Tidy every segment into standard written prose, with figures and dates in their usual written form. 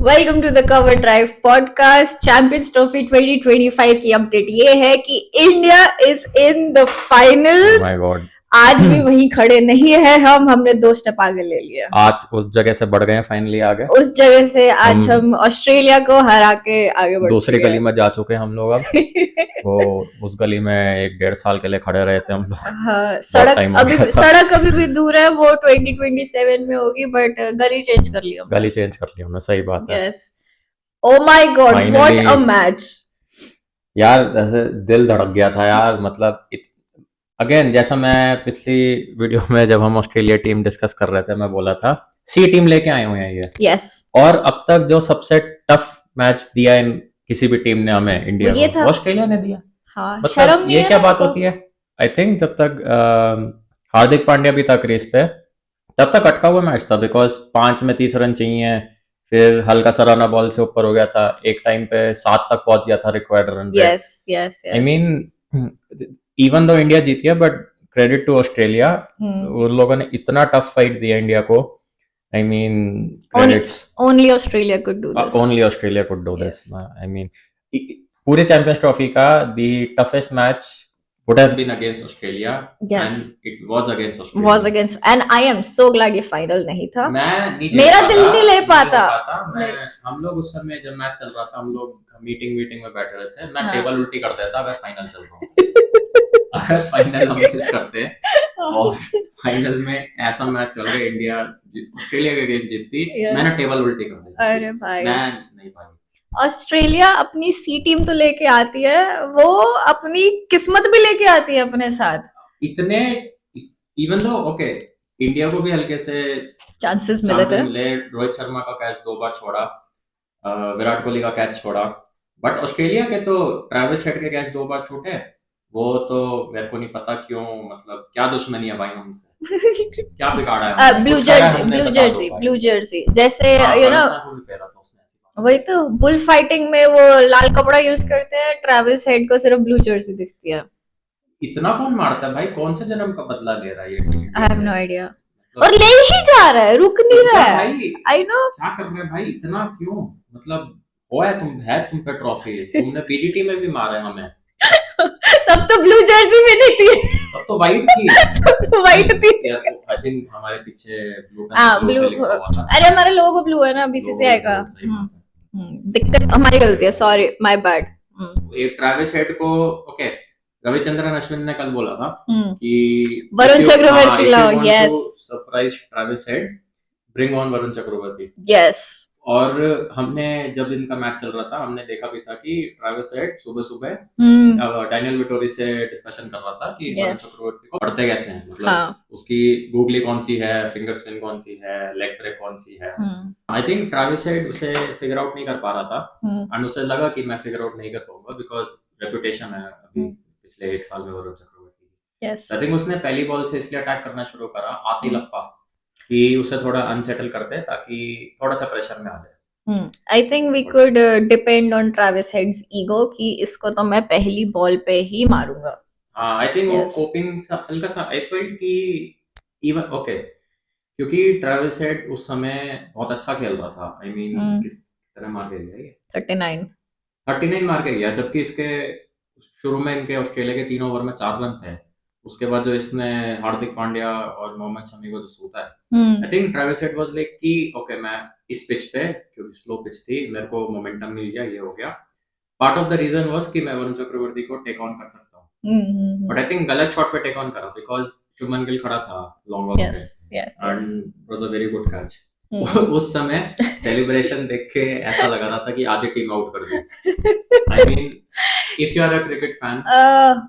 Welcome to the cover drive podcast. Champions Trophy 2025 की update ये है कि India is in the finals. My god, आज भी वहीं खड़े नहीं है हमने 2 स्टेप आगे ले लिया। आज उस जगह से बढ़ गए हैं, फाइनली आ गए उस जगह से आज हम ऑस्ट्रेलिया को हरा के आगे बढ़ दूसरी चुके गली में जा चुके हैं हम लोग अब। वो उस गली में 1-1.5 साल के लिए खड़े रहे थे हम लोग। हाँ, सड़क अभी भी दूर है, वो 2027 में होगी, बट गली चेंज कर लिया हमने। गली चेंज कर ली हमने, सही बात है। Yes, oh my God, what Finally, a match यार ऐसे दिल धड़क गया था यार। मतलब अगेन, जैसा मैं पिछली वीडियो में जब हम ऑस्ट्रेलिया टीम डिस्कस कर रहे थे, मैं बोला था सी टीम लेके आए हुए हैं ये। यस, और अब तक जो सबसे टफ मैच दिया इन किसी भी टीम ने हमें इंडिया ये को, था। वो ऑस्ट्रेलिया ने दिया। हाँ, मतलब शर्म नहीं ये है क्या ना बात इनको। होती है। आई थिंक जब तक हार्दिक पांड्या भी था क्रीज पे, तब तक अटका हुआ मैच था, बिकॉज 5 में 30 रन चाहिए। फिर हल्का सा रन बॉल से ऊपर हो गया था, एक टाइम पे 7 तक पहुंच गया था required run rate. Yes yes I yes. Mean even though India जीती है, बट क्रेडिट टू ऑस्ट्रेलिया, उन लोगों ने इतना टफ फाइट दिया इंडिया को। I mean credits only Australia could do this. Only Australia could do this. Yes. I mean पूरे champions trophy का the toughest match would have been against Australia, Yes. and it was against Australia. Was against, and I am so glad ये final नहीं था। मैं नहीं मेरा दिल नहीं ले पाता। हम लोग उस समय जब मैच चल रहा था, हम लोग मीटिंग में बैठे हुए थे। मैं हाँ। टेबल उल्टी कर देता अगर फाइनल चल रहा हूँ। अगर फाइनल हम मिस करते और फाइनल में ऐसा मैच चल रहा, इंडिया ऑस्ट्रेलिया के अगेंस्ट जीतती, Yes. मैंने टेबल उल्टी कर दी। अरे भाई, मैं नहीं पाई। ऑस्ट्रेलिया अपनी सी टीम तो लेके आती है, वो अपनी किस्मत भी लेके आती है अपने साथ। इतने इवन दो ओके, इंडिया को भी हल्के से चांसेस मिले थे। रोहित शर्मा का कैच 2 बार छोड़ा, विराट कोहली का कैच छोड़ा, बट ऑस्ट्रेलिया के तो ट्रेविस हेड के कैच 2 बार छूटे। वो तो मेरे को नहीं पता क्यों, मतलब क्या दुश्मनी है भाई हमसे, क्या बिगाड़ा है हमने? ब्लू कुछ करा है जर्सी, हमने, ब्लू बता दो जर्सी, भाई। ब्लू जर्सी, जैसे हाँ, यू नो, राजस्थान को भी पहला था उसने ऐसी बात। वही तो बुल फाइटिंग में वो लाल कपड़ा यूज करते हैं, ट्रेविस हेड को सिर्फ ब्लू जर्सी दिखती है। इतना कौन मारता है भाई? कौन से जन्म का बदला ले रहा है ये team? I have no idea. और ले ही जा रहा है, रुक नहीं रहा है। भाई आई नो, क्या कर रहे हैं भाई, इतना क्यों? मतलब वो है तुम पे ट्रॉफी, तुमने पीजीटी में भी मारा है हमें। तब तो ब्लू जर्सी में नहीं थी, तब तो वाइट थी। तब तो वाइट थी। आई थिंक हमारे पीछे ब्लू ब्लू, अरे हमारे लोगो ब्लू है ना बीसीसीआई का। दिक्कत हमारी गलती है, सॉरी, माय बैड। ये ट्रेविस हेड को ओके, रविचंद्रन अश्विन ने कल बोला था कि वरुण चक्रवर्ती लाओ। Yes, surprise Travis Head, bring on Varun Chakravarthy. Yes. और हमने जब इनका मैच चल रहा था, हमने देखा भी था कि ट्रेविस हेड सुबह सुबह डैनियल विटोरी से डिस्कशन कर रहा था कि वरुण चक्रवर्ती को पढ़ते कैसे हैं, मतलब उसकी गूगली कौन सी है, फिंगर स्पिन कौन सी है, लेग ब्रेक कौन सी है। आई थिंक ट्रेविस हेड उसे फिगर आउट नहीं कर पा रहा था, एंड उसे लगा कि मैं फिगर आउट नहीं कर पाऊंगा, बिकॉज रेपुटेशन है अभी पिछले 1 साल में वरुण चक्रवर्ती। आई थिंक उसने पहली बॉल से इसलिए अटैक करना शुरू करा आती लप्पा, कि उसे थोड़ा अनसेटल करते ताकि थोड़ा सा प्रेशर में आ जाए। I think we could depend on Travis Head's ego कि इसको तो मैं पहली बॉल पे ही मारूंगा। हाँ, आई थिंक वो कोपिंग सा हल्का सा आई फेल्ट कि इवन ओके, क्योंकि ट्रेविस हेड उस समय बहुत अच्छा खेल रहा था। आई मीन कितना मार के गया ये? 39 मार के गया, जबकि इसके शुरू में इनके ऑस्ट्रेलिया के 3 ओवर में 4 रन थे। उसके बाद जो इसने हार्दिक पांड्या और मोहम्मद शमी को जो सूता है, I think Travis head was like कि ओके, मैं इस पिच पे, क्योंकि स्लो पिच थी, मेरे को मोमेंटम मिल गया, ये हो गया। Part of the reason was कि मैं वरुण चक्रवर्ती को टेक ऑन कर सकता हूँ, बट आई थिंक गलत शॉट पे टेक ऑन करा, बिकॉज शुभमन गिल खड़ा था लॉन्ग ऑफ पे, and was a very good catch. उस समय सेलिब्रेशन देख के ऐसा लग रहा था कि आधी टीम आउट कर दी। I mean if you are a cricket fan,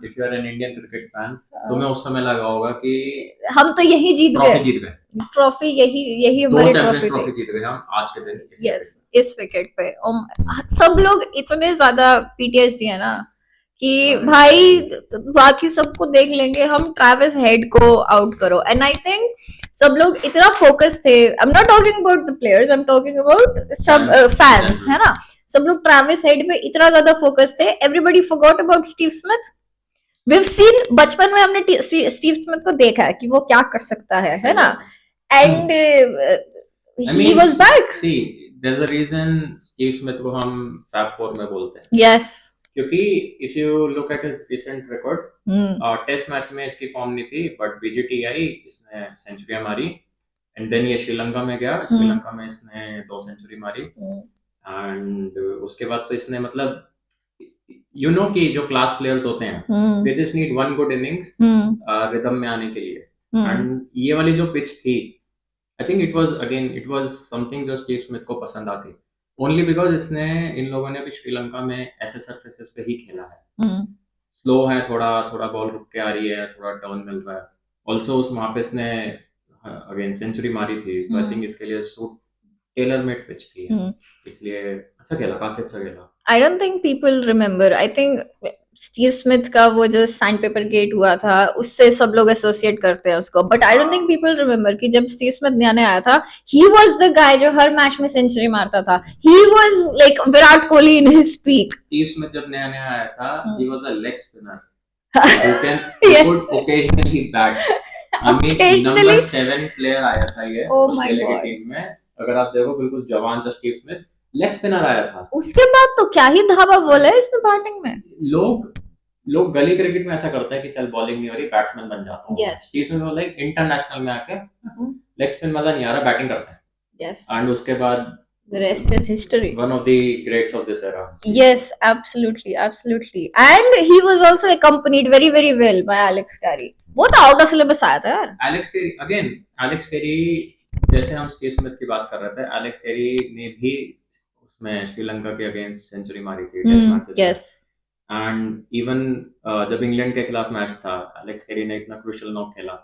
if you are an Indian cricket fan, तुम्हें उस समय लगा होगा कि हम तो यही जीत गए, ट्रॉफी यही हमारी ट्रॉफी जीत गए हम आज के दिन। यस, इस विकेट पे सब लोग इतने ज्यादा पीटीएसडी है ना कि भाई बाकी सबको देख लेंगे, हम ट्रेविस हेड को आउट करो। एंड आई थिंक सब लोग इतना फोकस थे, I am not talking about the players, I am talking about सब फैंस, है ना, सब लोग ट्रेविस हेड पे इतना ज्यादा फोकस थे, everybody forgot about Steve Smith. We've seen, बचपन में हमने स्टीव स्मिथ को देखा है कि वो क्या कर सकता है ना, and he was back. See there's a reason Steve Smith को हम फैब फोर में बोलते हैं. Yes. क्योंकि if you look at his recent record, test match में इसकी फॉर्म नहीं थी, बट बीजीटी आई, इसने सेंचुरियां मारी, एंड देन ये श्रीलंका में गया, श्रीलंका में इसने 2 सेंचुरी मारी, एंड उसके बाद तो इसने मतलब यू नो कि जो क्लास प्लेयर्स होते हैं they just need one good innings rhythm में आने के लिए, एंड ये वाली जो पिच थी, I think it was something जो स्टीव स्मिथ को पसंद आती, ओनली बिकॉज इसने इन लोगों ने भी श्रीलंका में ऐसे सरफेसेस पे ही खेला है, स्लो है, थोड़ा बॉल रुक के आ रही है, थोड़ा टर्न मिल रहा है, ऑल्सो उस वहां पे इसने अगेन सेंचुरी मारी थी, तो आई थिंक इसके लिए सूट टेलर मेड पिच थी, इसलिए अच्छा खेला, काफी अच्छा खेला. I don't think people remember. I think Steve Smith का वो जो सैंड पेपर गेट हुआ था उससे सब लोग एसोसिएट करते हैं उसको, but I don't think people remember कि जब स्टीव स्मिथ नया नया आया था, ही वाज द गाय जो हर मैच में सेंचुरी मारता था. He was like Virat Kohli in his peak. Steve Smith जब नया नया आया था, he was a leg spinner who could occasionally bat. I mean, Occasionally? number 7 player आया था ये ऑस्ट्रेलिया की टीम में. अगर आप देखो बिल्कुल जवान सा स्टीव स्मिथ लेग स्पिनर आया था. उसके बाद तो क्या ही धावा बोला है इसने बैटिंग में. लोग गली क्रिकेट में ऐसा करते हैं कि चल बॉलिंग नहीं हो रही, बैट्समैन बन जाता हूं. Yes. स्टीव स्मिथ वाला इंटरनेशनल में आके लेग स्पिन मजा नहीं आ रहा, बैटिंग करते हैं. Yes. एंड उसके बाद the rest is history. One of the greats of this era. Yes, absolutely. And he was also accompanied very well by Alex Carey. वो तो आउट ऑफ सिलेबस आया था यार. एलेक्स कैरी जैसे हम स्टीव स्मिथ की बात कर रहे थे, एलेक्स कैरी ने भी उसमें श्रीलंका के अगेंस्ट सेंचुरी मारी थी टेस्ट मैचेस में. Yes. एंड इवन जब इंग्लैंड के खिलाफ मैच था, एलेक्स कैरी ने इतना क्रूशियल नॉक खेला.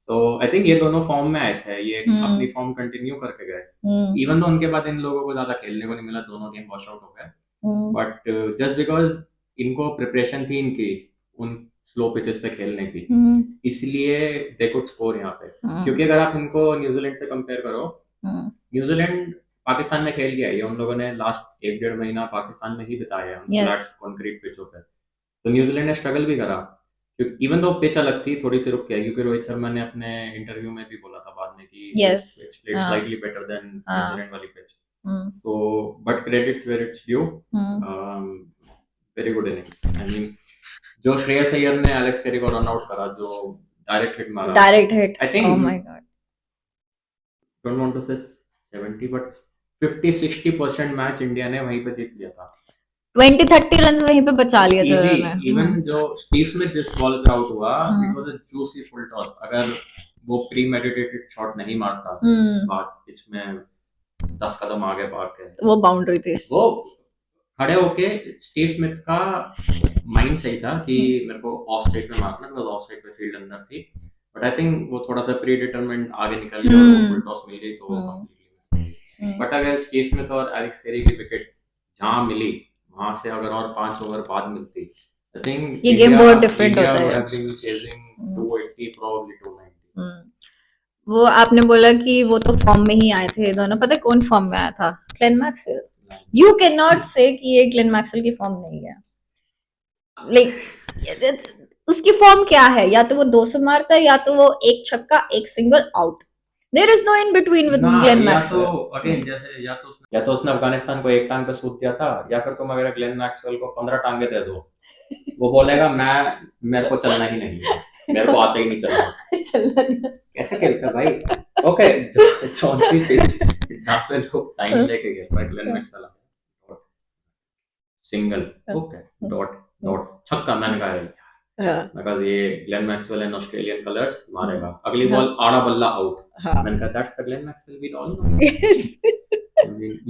सो आई थिंक ये दोनों फॉर्म में आए थे, ये अपनी फॉर्म कंटिन्यू करके गए, इवन तो उनके बाद इन लोगों को ज्यादा खेलने को नहीं मिला, दोनों गेम वॉश आउट हो गए, बट जस्ट बिकॉज इनको प्रिपरेशन थी इनकी उन स्लो पिचेस पे खेलने की, इसलिए दे कुड स्कोर यहाँ पे. क्योंकि अगर आप इनको न्यूजीलैंड से कंपेयर करो, न्यूजीलैंड पाकिस्तान में खेल गया है, उन लोगों ने लास्ट 1-1.5 महीना पाकिस्तान में ही बिताया है फ्लैट कंक्रीट पिचों पे, तो न्यूजीलैंड ने स्ट्रगल भी करा, इवन दो पिच अलग थी, थोड़ी सी रुक गई, क्योंकि रोहित शर्मा ने अपने इंटरव्यू में भी बोला था बाद में कि yes. it's played slightly better than New Zealand वाली pitch. So but credits where it's due. Very good innings. I mean, जो श्रेयस अय्यर ने एलेक्स कैरी को रन आउट करा, जो डायरेक्ट हिट मारा, direct hit, I think, oh my god, don't want to say 70 but 50-60% match India ने वहीं पे जीत लिया था. 20-30 रन वहीं पे बचा लिए थे उन्होंने. इवन जो स्टीव स्मिथ जिस बॉल पे आउट हुआ, it was a juicy full toss. अगर वो प्रीमेडिटेटेड शॉट नहीं मारता बात पिच में 10 कदम आगे भाग के, वो बाउंड्री थी. वो खड़े होके स्टीव स्मिथ का माइंड सही था कि मेरे को ऑफ साइड पे मारना, बिकॉज़ ऑफ साइड पे फील्ड अंदर थी, बट आई थिंक वो थोड़ा सा प्री डिटरमाइंड आगे निकल गया और फुल टॉस मिल गई, तो कंप्लीटली. बट अगर स्टीव स्मिथ और एलेक्स कैरी की विकेट जहां मिली, वहां से अगर और 5 ओवर बाद मिलती, आई थिंक ये गेम बहुत डिफरेंट होता है. 280 probably 290. वो आपने बोला कि वो तो फॉर्म में ही आए थे दोनों, पता है कौन फॉर्म में आया था? Glenn Maxwell. You can not से कि ये ग्लेन मैक्सवेल की फॉर्म नहीं है. लाइक उसकी फॉर्म क्या है? या तो वो 200 मारता है, या तो वो एक छक्का एक single out. There is no in between with Glenn Maxwell. Again जैसे या तो उसने अफगानिस्तान को एक टांग पे सूद दिया था, या फिर तुम अगर ग्लेन मैक्सवेल को 15 टांगे दे दो, वो बोलेगा मेरे को चलना ही नहीं है, मेरे को आता ही नहीं चलना. कैसे खेलता भाई? ओके, चौंसी पिच जहाँ पे लोग टाइम लेके गए, पर Glenn Maxwell single, okay, dot छक्का, मैंने कहा because ये Glenn Maxwell and Australian colours मारेगा, अगली बॉल आड़ा बल्ला आउट. मैंने कहा that's the Glenn Maxwell we all know.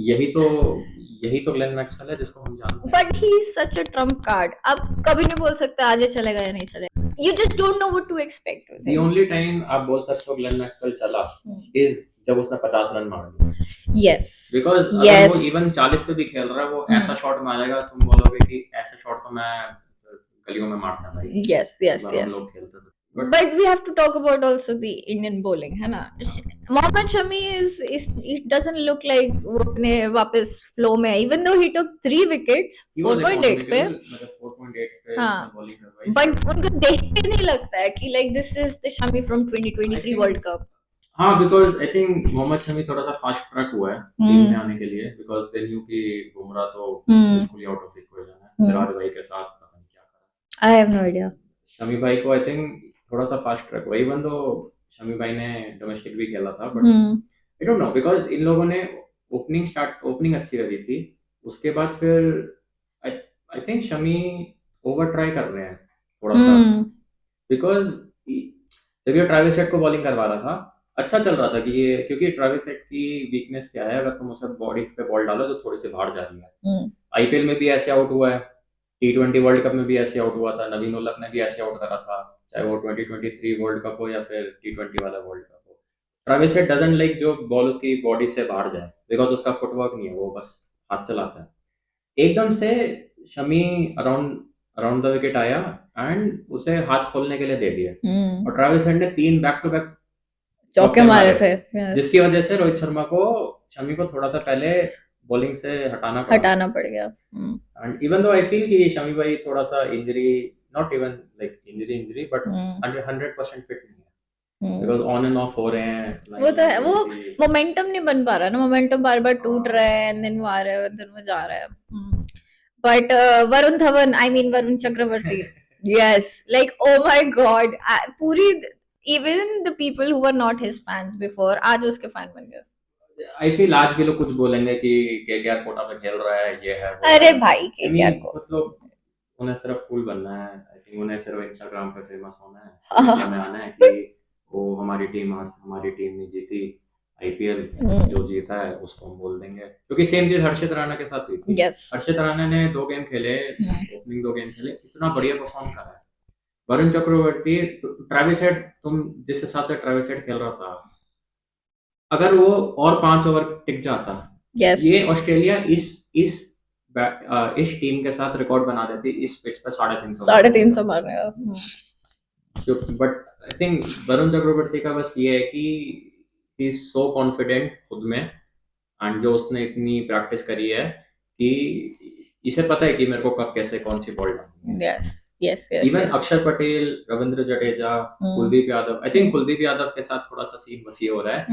यही तो ग्लेन मैक्सवेल है जिसको हम जानते हैं. But he is such a trump card. अब कभी नहीं बोल सकते आज ये चलेगा या नहीं चलेगा. You just don't know what to expect. The only time आप बोल सकते हो ग्लेन मैक्सवेल चला इज जब उसने 50 रन मार दिए. यस, बिकॉज़ अगर वो इवन 40 पे भी खेल रहा है, वो ऐसा शॉट मारेगा, तुम बोलोगे कि ऐसे शॉट तो मैं गलियों में मारता भाई. yes. लोग खेलते थे. But we have to talk about also the Indian bowling, है ना? Mohammad Shami it doesn't look like वो अपने वापस flow में, even though he took 3 wickets 4.8 पे, 4.8 पे bowling but उनको देख के नहीं लगता है कि like this is the Shami from 2023 World Cup. हाँ, because I think Mohammed Shami थोड़ा सा फास्ट ट्रैक हुआ है टीम में आने के लिए, बिकॉज दे न्यू कि बुमराह तो बिल्कुल ही आउट ऑफ इक्वेशन है सिराज भाई के साथ, पता नहीं क्या करा। I have no idea. Shami भाई को आई थिंक थोड़ा सा फास्ट ट्रैक हुआ, इवन दो शमी भाई ने डोमेस्टिक भी खेला था, but I don't know because इन लोगों ने ओपनिंग अच्छी करी थी, उसके बाद फिर I I think Shami over try कर रहे हैं थोड़ा सा, बिकॉज जब ये ट्रेविस हेड को बॉलिंग करवा रहा था अच्छा चल रहा था कि ये, क्योंकि ट्रेविस हेड की वीकनेस क्या है, अगर तुम उसे बॉडी पे बॉल डालो तो थोड़ी सी बाहर जा रही है। आईपीएल में भी ऐसे आउट हुआ है, T20 वर्ल्ड कप में भी ऐसे आउट हुआ था, नवीन उलक ने भी ऐसे आउट करा था, चाहे वो 2023 वर्ल्ड कप हो या फिर T20 वाला वर्ल्ड कप हो। ट्रेविस हेड डजंट लाइक जो बॉल उसकी बॉडी से बाहर जाए, बिकॉज उसका फुटवर्क नहीं है, वो बस हाथ चलाता है। एकदम से Shami around around the wicket आया एंड उसे हाथ खोलने के लिए दे दिया, और ट्रेविस हेड ने 3 बैक टू बैक चौके मारे थे, जिसकी वजह से रोहित शर्मा को शमी को थोड़ा सा पहले बॉलिंग से हटाना पड़ गया। And even though I feel कि शमी भाई थोड़ा सा injury, not even like injury but 100% fit नहीं है, बिकॉज ऑन एंड ऑफ हो रहे हैं। वो तो है, वो मोमेंटम नहीं बन पा रहा ना, मोमेंटम बार बार टूट रहा है एंड देन वो आ रहा है देन वो जा रहा है। But Varun Dhawan, I mean Varun Chakravarthy, yes, like oh my god, पूरी even the people who were not his fans before आज उसके फैन बन गए। आई फील आज भी लोग कुछ बोलेंगे कि केकेआर कोटा पे खेल रहा है, ये है वो अरे है। भाई केकेआर को कुछ लोग, उन्हें सिर्फ कूल बनना है, आई थिंक उन्हें सिर्फ इंस्टाग्राम पे फेमस होना है, इंस्टा में आना है कि वो हमारी टीम नहीं जीती आईपीएल, जो जीता है उसको हम बोल देंगे, क्योंकि सेम चीज हर्षित राणा के साथ हुई थी। हर्षित राणा ने 2 गेम खेले, ओपनिंग 2 गेम खेले, इतना बढ़िया परफॉर्म करा है। वरुण चक्रवर्ती, ट्रेविस हेड, तुम जिस हिसाब से ट्रेविस हेड खेल रहा था, अगर वो और 5 ओवर टिक जाता, ये ऑस्ट्रेलिया इस टीम के साथ रिकॉर्ड बना देती इस पिच पे 350 मारने। But I think Varun Chakravarthy का बस ये है कि ही इज सो कॉन्फिडेंट खुद में, एंड जो उसने इतनी प्रैक्टिस करी है कि इसे पता है कि मेरे को कब कैसे कौन सी बॉल डालनी है। इवन अक्षर पटेल, रविंद्र जडेजा, कुलदीप यादव, आई थिंक कुलदीप यादव के साथ थोड़ा सा सीन वसी हो रहा है,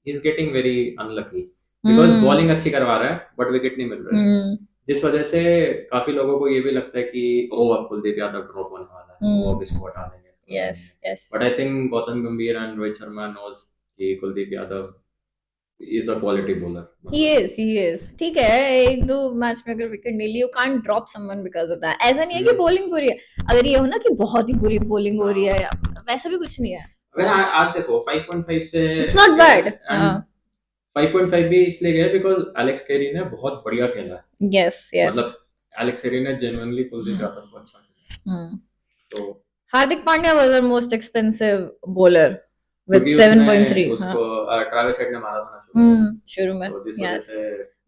he's getting very unlucky because bowling अच्छी करवा रहा है बट विकेट नहीं मिल रहा है, जिस वजह से काफी लोगों को ये भी लगता है कि ओ अब कुलदीप यादव ड्रॉप होने वाला है, वो अब इसको हटा देंगे। बट आई थिंक गौतम गंभीर एंड रोहित शर्मा नोज कि Kuldeep Yadav is a quality bowler. He is. ठीक है, एक दो मैच में अगर विकेट नहीं ली, you can't drop someone because of that. ऐसा नहीं है कि बॉलिंग बुरी है, अगर ये हो ना कि बहुत ही बुरी बॉलिंग हो रही है, वैसा भी कुछ नहीं है। अगर आज देखो 5.5 से it's not bad. 5.5 भी इसलिए गया बिकॉज एलेक्स कैरी ने बहुत बढ़िया खेला है। yes मतलब एलेक्स कैरी ने जेन्युइनली कुलदीप यादव को अच्छा खेला। तो Hardik Pandya was our most expensive bowler with 7.3। उसको ट्रेविस हेड ने मारा था शुरू में, यस,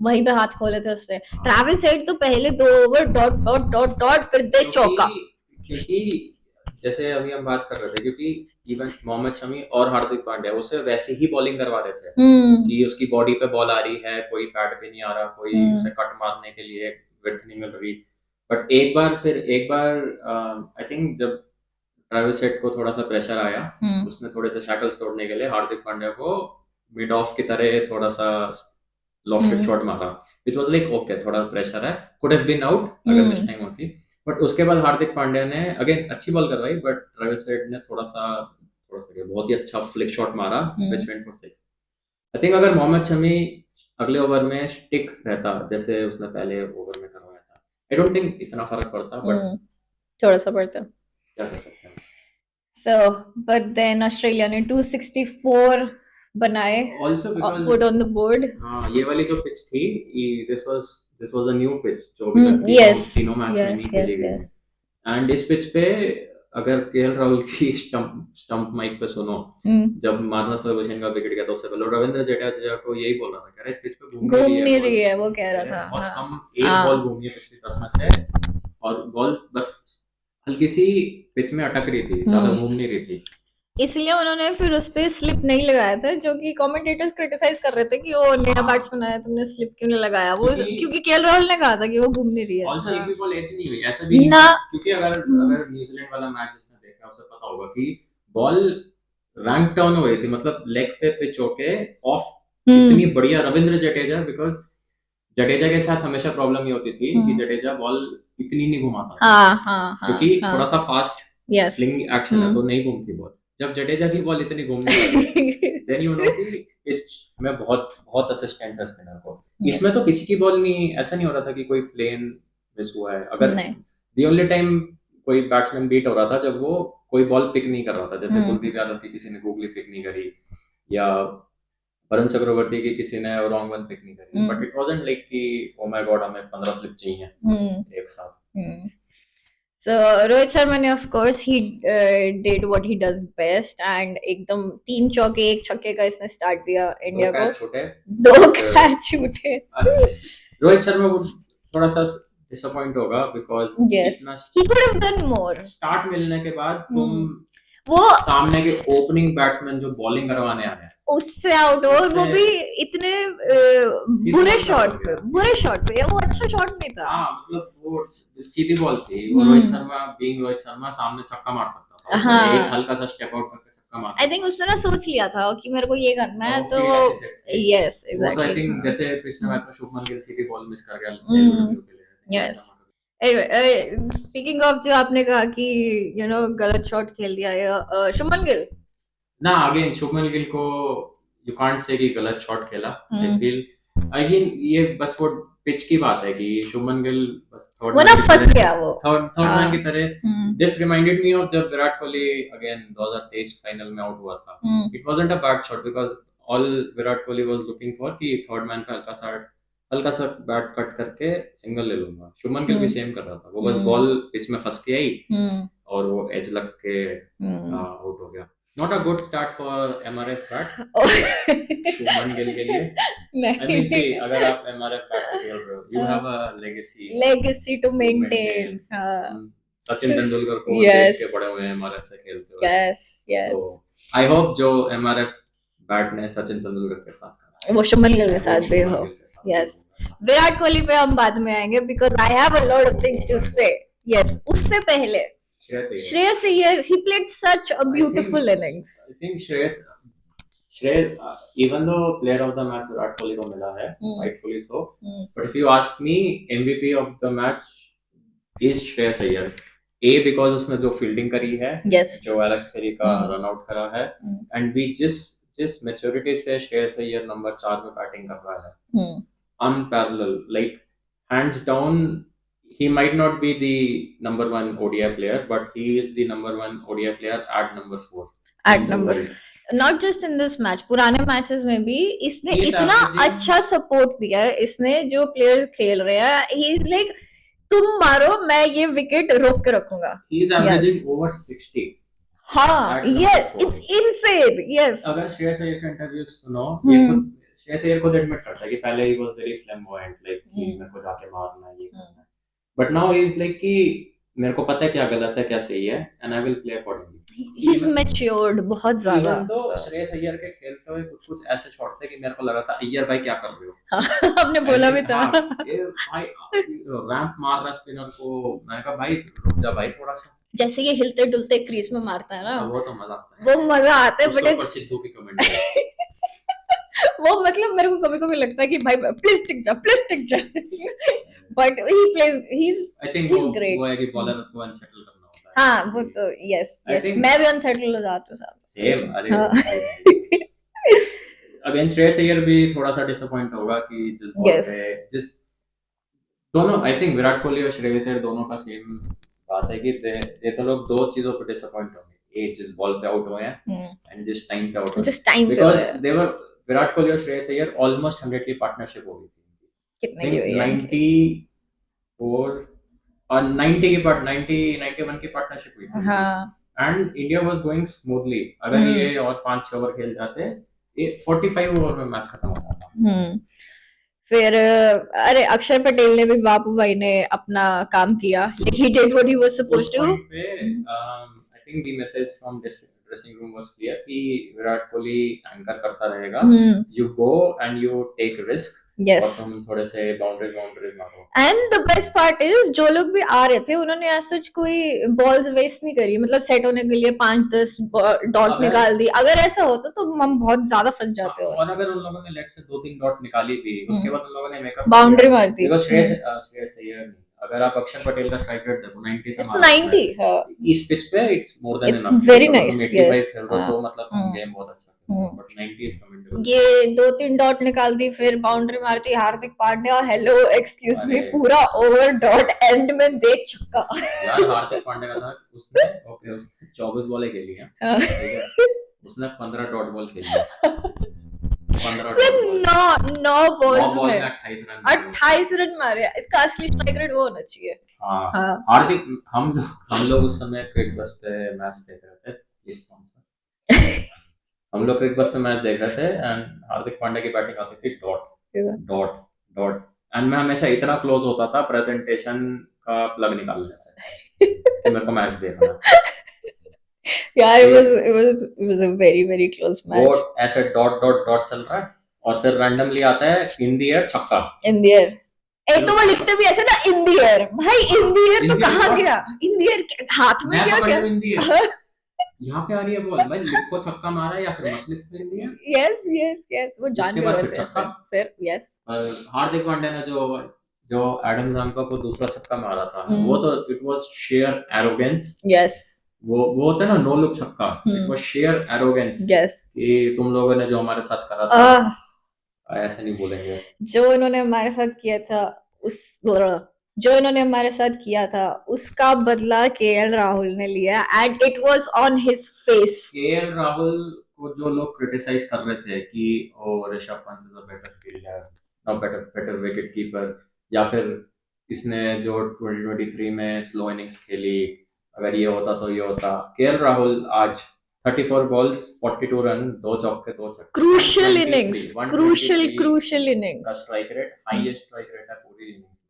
वहीं पे हाथ खोले थे उससे। ट्रेविस हेड तो पहले 2 ओवर डॉट फिर दे चौका, क्योंकि जैसे अभी हम बात कर रहे थे, क्योंकि इवन मोहम्मद शमी और हार्दिक पांड्या उसे वैसे ही बॉलिंग करवा रहे थे कि उसकी बॉडी पे बॉल आ रही है, कोई पैड पे नहीं आ रहा, कोई उसे कट मारने के लिए विड्थ नहीं मिल रही। बट एक बार आई थिंक जब ट्रेविस हेड को थोड़ा सा प्रेशर आया, उसने थोड़े से शैकल्स तोड़ने के लिए हार्दिक पांड्या को मिड ऑफ की तरह थोड़ा सा लॉफ्टेड शॉट मारा, विच वाज लाइक ओके, थोड़ा प्रेशर है, कुड हैव बीन आउट अगर मिस टाइम होती। बट उसके बाद हार्दिक पांड्या ने अगेन अच्छी बॉल करवाई, बट ट्रेविस हेड ने थोड़ा सा बहुत ही अच्छा फ्लिक शॉट मारा which went for 6। I think अगर मोहम्मद शमी अगले ओवर में स्टिक रहता जैसे उसने पहले ओवर में करवाया था, आई डोंट थिंक इतना फर्क पड़ता, बट थोड़ा सा पड़ता, क्या कर सकते हैं। So, but then ऑस्ट्रेलिया ने 264 बनाए, also because put on the board। हाँ, ये वाली जो पिच थी, this was a new pitch जो अभी तक तीनों मैच में नहीं खेली गई, एंड इस पिच पे अगर केएल राहुल की स्टंप माइक पे सुनो, जब मारना सर्वसेन का विकेट गया तो उससे पहले रविंद्र जडेजा को यही बोल रहा था, कह रहा है इस पिच पे घूम नहीं रही है, वो कह रहा था बहुत कम, एक बॉल घूमी है पिछली 10 में से, और बॉल बस हल्की सी पिच में अटक रही थी, ज्यादा घूम नहीं रही थी, इसलिए उन्होंने फिर उस पे स्लिप नहीं लगाया था, जो कि कमेंटेटर्स क्रिटिसाइज कर रहे थे कि वो नया बैट्समैन आया, तुमने स्लिप क्यों नहीं लगाया, वो क्योंकि केएल राहुल ने कहा था कि वो घूम नहीं रही है। ऑल्सो एक भी बॉल एज नहीं हुई, ऐसा भी नहीं, क्योंकि अगर न्यूजीलैंड वाला मैच जिसने देखा उसे पता होगा कि बॉल रैंक टर्न हो रही थी, मतलब लेग पे पिच होके ऑफ, हम्म इतनी बढ़िया रविंद्र जडेजा, बिकॉज जडेजा के साथ हमेशा प्रॉब्लम ये होती थी कि जडेजा बॉल इतनी नहीं घुमाता था, हाँ हाँ हाँ क्योंकि हाँ थोड़ा सा फास्ट यस स्लिंग एक्शन है तो नहीं घूमती बॉल। जब जडेजा की बॉल इतनी घूमने लगी, देन यू नो कि पिच में बहुत बहुत असिस्टेंस है स्पिनर को। इसमें तो किसी की बॉल नहीं, ऐसा नहीं हो रहा था कि कोई प्लेन मिस हुआ है। अगर नहीं दी ओनली टाइम कोई बैट्समैन बीट हो रहा था जब वो कोई बॉल पिक नहीं कर रहा था, जैसे कुलदीप यादव की किसी ने गूगली पिक नहीं करी, या वरुण चक्रवर्ती की किसी ने रॉन्ग वन पिक नहीं करी, बट इट वाजंट लाइक कि ओ माय गॉड हमें 15 स्लिप चाहिए एक साथ। So Rohit Sharma ने of course he did what he does best and एकदम 3 चौके 1 छक्के का इसने स्टार्ट दिया इंडिया को, 2 कैच छूटे। रोहित शर्मा को थोड़ा सा डिसअपॉइंट होगा बिकॉज yes इतना he could have done more। Start मिलने के बाद तुम वो सामने के ओपनिंग बैट्समैन जो बॉलिंग करवाने आ रहे हैं उससे आउट हो, वो भी इतने बुरे शॉट पे, या वो अच्छा शॉट नहीं था। हाँ मतलब वो सीधी बॉल थी, वो रोहित शर्मा बीइंग रोहित शर्मा सामने छक्का मार सकता था, हाँ एक हल्का सा स्टेप आउट करके छक्का मार। आई थिंक उसने ना सोच लिया था कि मेरे को ये करना है, तो यस वो तो आई थिंक जैसे पिछले मैच में शुभमन गिल सीधी बॉल मिस कर गया। यस स्पीकिंग ऑफ, जो आपने कहा कि यू नो गलत शॉट खेल दिया है शुभमन गिल, ना अगेन शुभमन गिल को यू कांट से कि गलत शॉट खेला। आई फील अगेन ये बस वो पिच की बात है कि शुभमन गिल बस वो ना फंस गया, वो थर्ड मैन की तरह। दिस रिमाइंडेड मी ऑफ जब विराट कोहली अगेन 2023 फाइनल में आउट हुआ था। It wasn't a bad shot because all Virat Kohli was looking for कि थर्ड मैन पे हल्का सा बैट कट करके सिंगल ले लूंगा। शुभमन गिल भी सेम कर रहा था, वो बस बॉल पिच में फंस के आई और वो एज लग के आउट हो गया। Not a good start for MRF bat Shubman Gill के लिए। I mean, see, अगर आप MRF bat से खेल रहे हो, you have a legacy to maintain। Sachin Tendulkar को देख के बड़े हुए हैं MRF से खेलते हुए। yes So, I hope जो MRF बैट ने सचिन तेंदुलकर के साथ करा, वो शुभमन गिल के साथ भी हो। यस विराट कोहली पे हम बाद में आएंगे because I have a lot of things to say. Yes उससे पहले Shreyas Iyer, he played such a beautiful innings. I think Shreyas, even though player of the match Virat Kohli को मिला है, rightfully so. But if you ask me, MVP of the match is Shreyas Iyer. A because उसने जो fielding करी है, जो Alex peri का run out करा है, and B जिस मैच्योरिटी से श्रेयस अय्यर नंबर 4 में बैटिंग कर रहा है, unparalleled, like hands down. He might not be the number 1 ODI player, but he is the number 1 ODI player at number 4. At number, not just in this match, पुराने matches में भी इसने इतना अच्छा सपोर्ट दिया है। इसने जो प्लेयर्स खेल रहे हैं, he is like तुम मारो मैं ये विकेट रोक के रखूंगा। He is averaging over 60. हाँ, yes, it's insane. Yes. अगर श्रेयस अय्यर का इंटरव्यू सुनो, श्रेयस अय्यर खुद एडमिट करता है कि पहले he was very flamboyant, like मेरे को जाके मारना है, ये करना है। But now he is like कि मेरे को पता है क्या गलत है क्या सही है, and I will play accordingly. He's matured बहुत ज़्यादा। Even though श्रेयस अय्यर के खेलते हुए कुछ ऐसे शॉट थे कि मेरे को लगा था अय्यर भाई क्या कर रहे हो। आपने बोला भी था। ये भाई रैंप मार रहा स्पिनर को, मैंने कहा भाई रुक जा भाई थोड़ा सा। जैसे ये हिलते डुलते क्रीज में मारता है ना, वो तो मजा आता है। वो मजा आता है, बट सिद्धू की कमेंट वो मतलब मेरे को कभी-कभी लगता है कि भाई प्लीज टिक जा but he plays he's great। वो है कि बॉलर को अनसेटल करना होता है। हाँ वो तो यस मैं भी अनसेटल हो जाती हूँ साहब। सेम अगेन श्रेयस अय्यर भी थोड़ा सा डिसअपॉइंट होगा कि जिस बॉल पे जिस दोनों आई थिंक विराट कोहली और श्रेयस अय्यर दोनों का सेम बात है कि ये तो लोग दो चीजों पे डिसअपॉइंट होंगे, एक जिस बॉल पे आउट हुए हैं एंड जिस टाइम पे आउट हुए, बिकॉज़ दे वर विराट कोहली और श्रेयस अय्यर ऑलमोस्ट 100 की पार्टनरशिप हो गई थी। कितने की हुई है? 94 और 91 की पार्टनरशिप हुई थी। हाँ। And India was going smoothly. अगर ये और 5-6 ओवर खेल जाते, ये 45 ओवर में मैच खत्म हो जाता। फिर अरे अक्षर पटेल ने भी बापू भाई ने अपना काम किया, he did what he was supposed to। I think the message from dressing room was clear कि विराट कोहली एंकर करता रहेगा, hmm you go and you take risk, और यस तुम थोड़े से बाउंड्रीज मारो। And the best part is जो लोग भी आ रहे थे उन्होंने आज सच कोई बॉल्स वेस्ट नहीं करी, मतलब सेट होने के लिए 5-10 डॉट अगर निकाल दी। अगर ऐसा होता तो हम बहुत ज्यादा फंस जाते। और अगर उन लोगों ने लेट से 2-3 डॉट निकाली भी, उसके बाद उन लोगों ने मेकअप बाउंड्री मार दी। बिकॉज श्रेयस अय्यर नहीं, अगर आप अक्षर पटेल का स्ट्राइक रेट देखो 90 से इट्स मारा 90 इस पिच पे, it's more than it's enough. Very अगर नाइस तुम 85 यस खेल रहे हो तो मतलब तुम गेम बहुत अच्छा खेल रहे हो, बट 90 इज कमेंडेबल। ये 2-3 डॉट निकाल दी फिर बाउंड्री मारती Hardik Pandya, hello excuse me, अरे पूरा ओवर डॉट एंड में देख छक्का। यार हार्दिक पांड्या का था, उसने 24 बॉलें खेली हैं, ठीक है, उसने 15 डॉट बॉल खेली है, 15 डॉट बॉल, 9 बॉल्स बॉल में में 28 रन मारे। इसका असली स्ट्राइक रेट वो होना चाहिए। हाँ हाँ हार्दिक, हम लोग उस समय क्रिकेट बस पे मैच देख रहे थे, ये स्पॉन्सर हम लोग क्रिकेट बस पे मैच देख रहे थे एंड हार्दिक पांड्या की बैटिंग आती थी डॉट डॉट डॉट, एंड मैं हमेशा इतना क्लोज होता था प्रेजेंटेशन का प्लग निकालने से कि मेरे को मैच देखना है। यार it was a very close वो match ऐसे डॉट डॉट डॉट चल रहा है और फिर रैंडमली आता है इन द एयर छक्का। in the air। एक तो वो लिखते भी ऐसे ना इन द एयर, भाई इन द एयर तो In the air कहाँ what? गया? इन द एयर हाथ में मैं क्या पकड़ क्या? लूं इन द एयर, यहाँ पे आ रही है बॉल, भाई लिखो छक्का मारा या फिर मत लिखो इन द एयर। यस वो उसके जान बाद रहे फिर थे छक्का, ऐसे फिर यस हार्दिक पांड्या ने जो जो एडम जानका को दूसरा छक्का मारा था, वो तो it was share arrogance. Yes वो होता है ना नो लुक छक्का, it was share arrogance yes कि तुम लोगों ने जो हमारे साथ करा था, ऐसे नहीं बोलेंगे, जो इन्होंने हमारे साथ किया था उसका बदला केएल राहुल ने लिया and it was on his face. KL Rahul को जो लोग क्रिटिसाइज कर रहे थे कि oh Rishabh Pant is a better fielder, not better wicket keeper, या फिर इसने जो 2023 में स्लो इनिंग्स खेली, अगर ये होता तो ये होता, केएल राहुल आज 34 बॉल्स 42 रन 2 चौके 2 छक्के, क्रूशियल इनिंग्स का strike rate highest strike rate है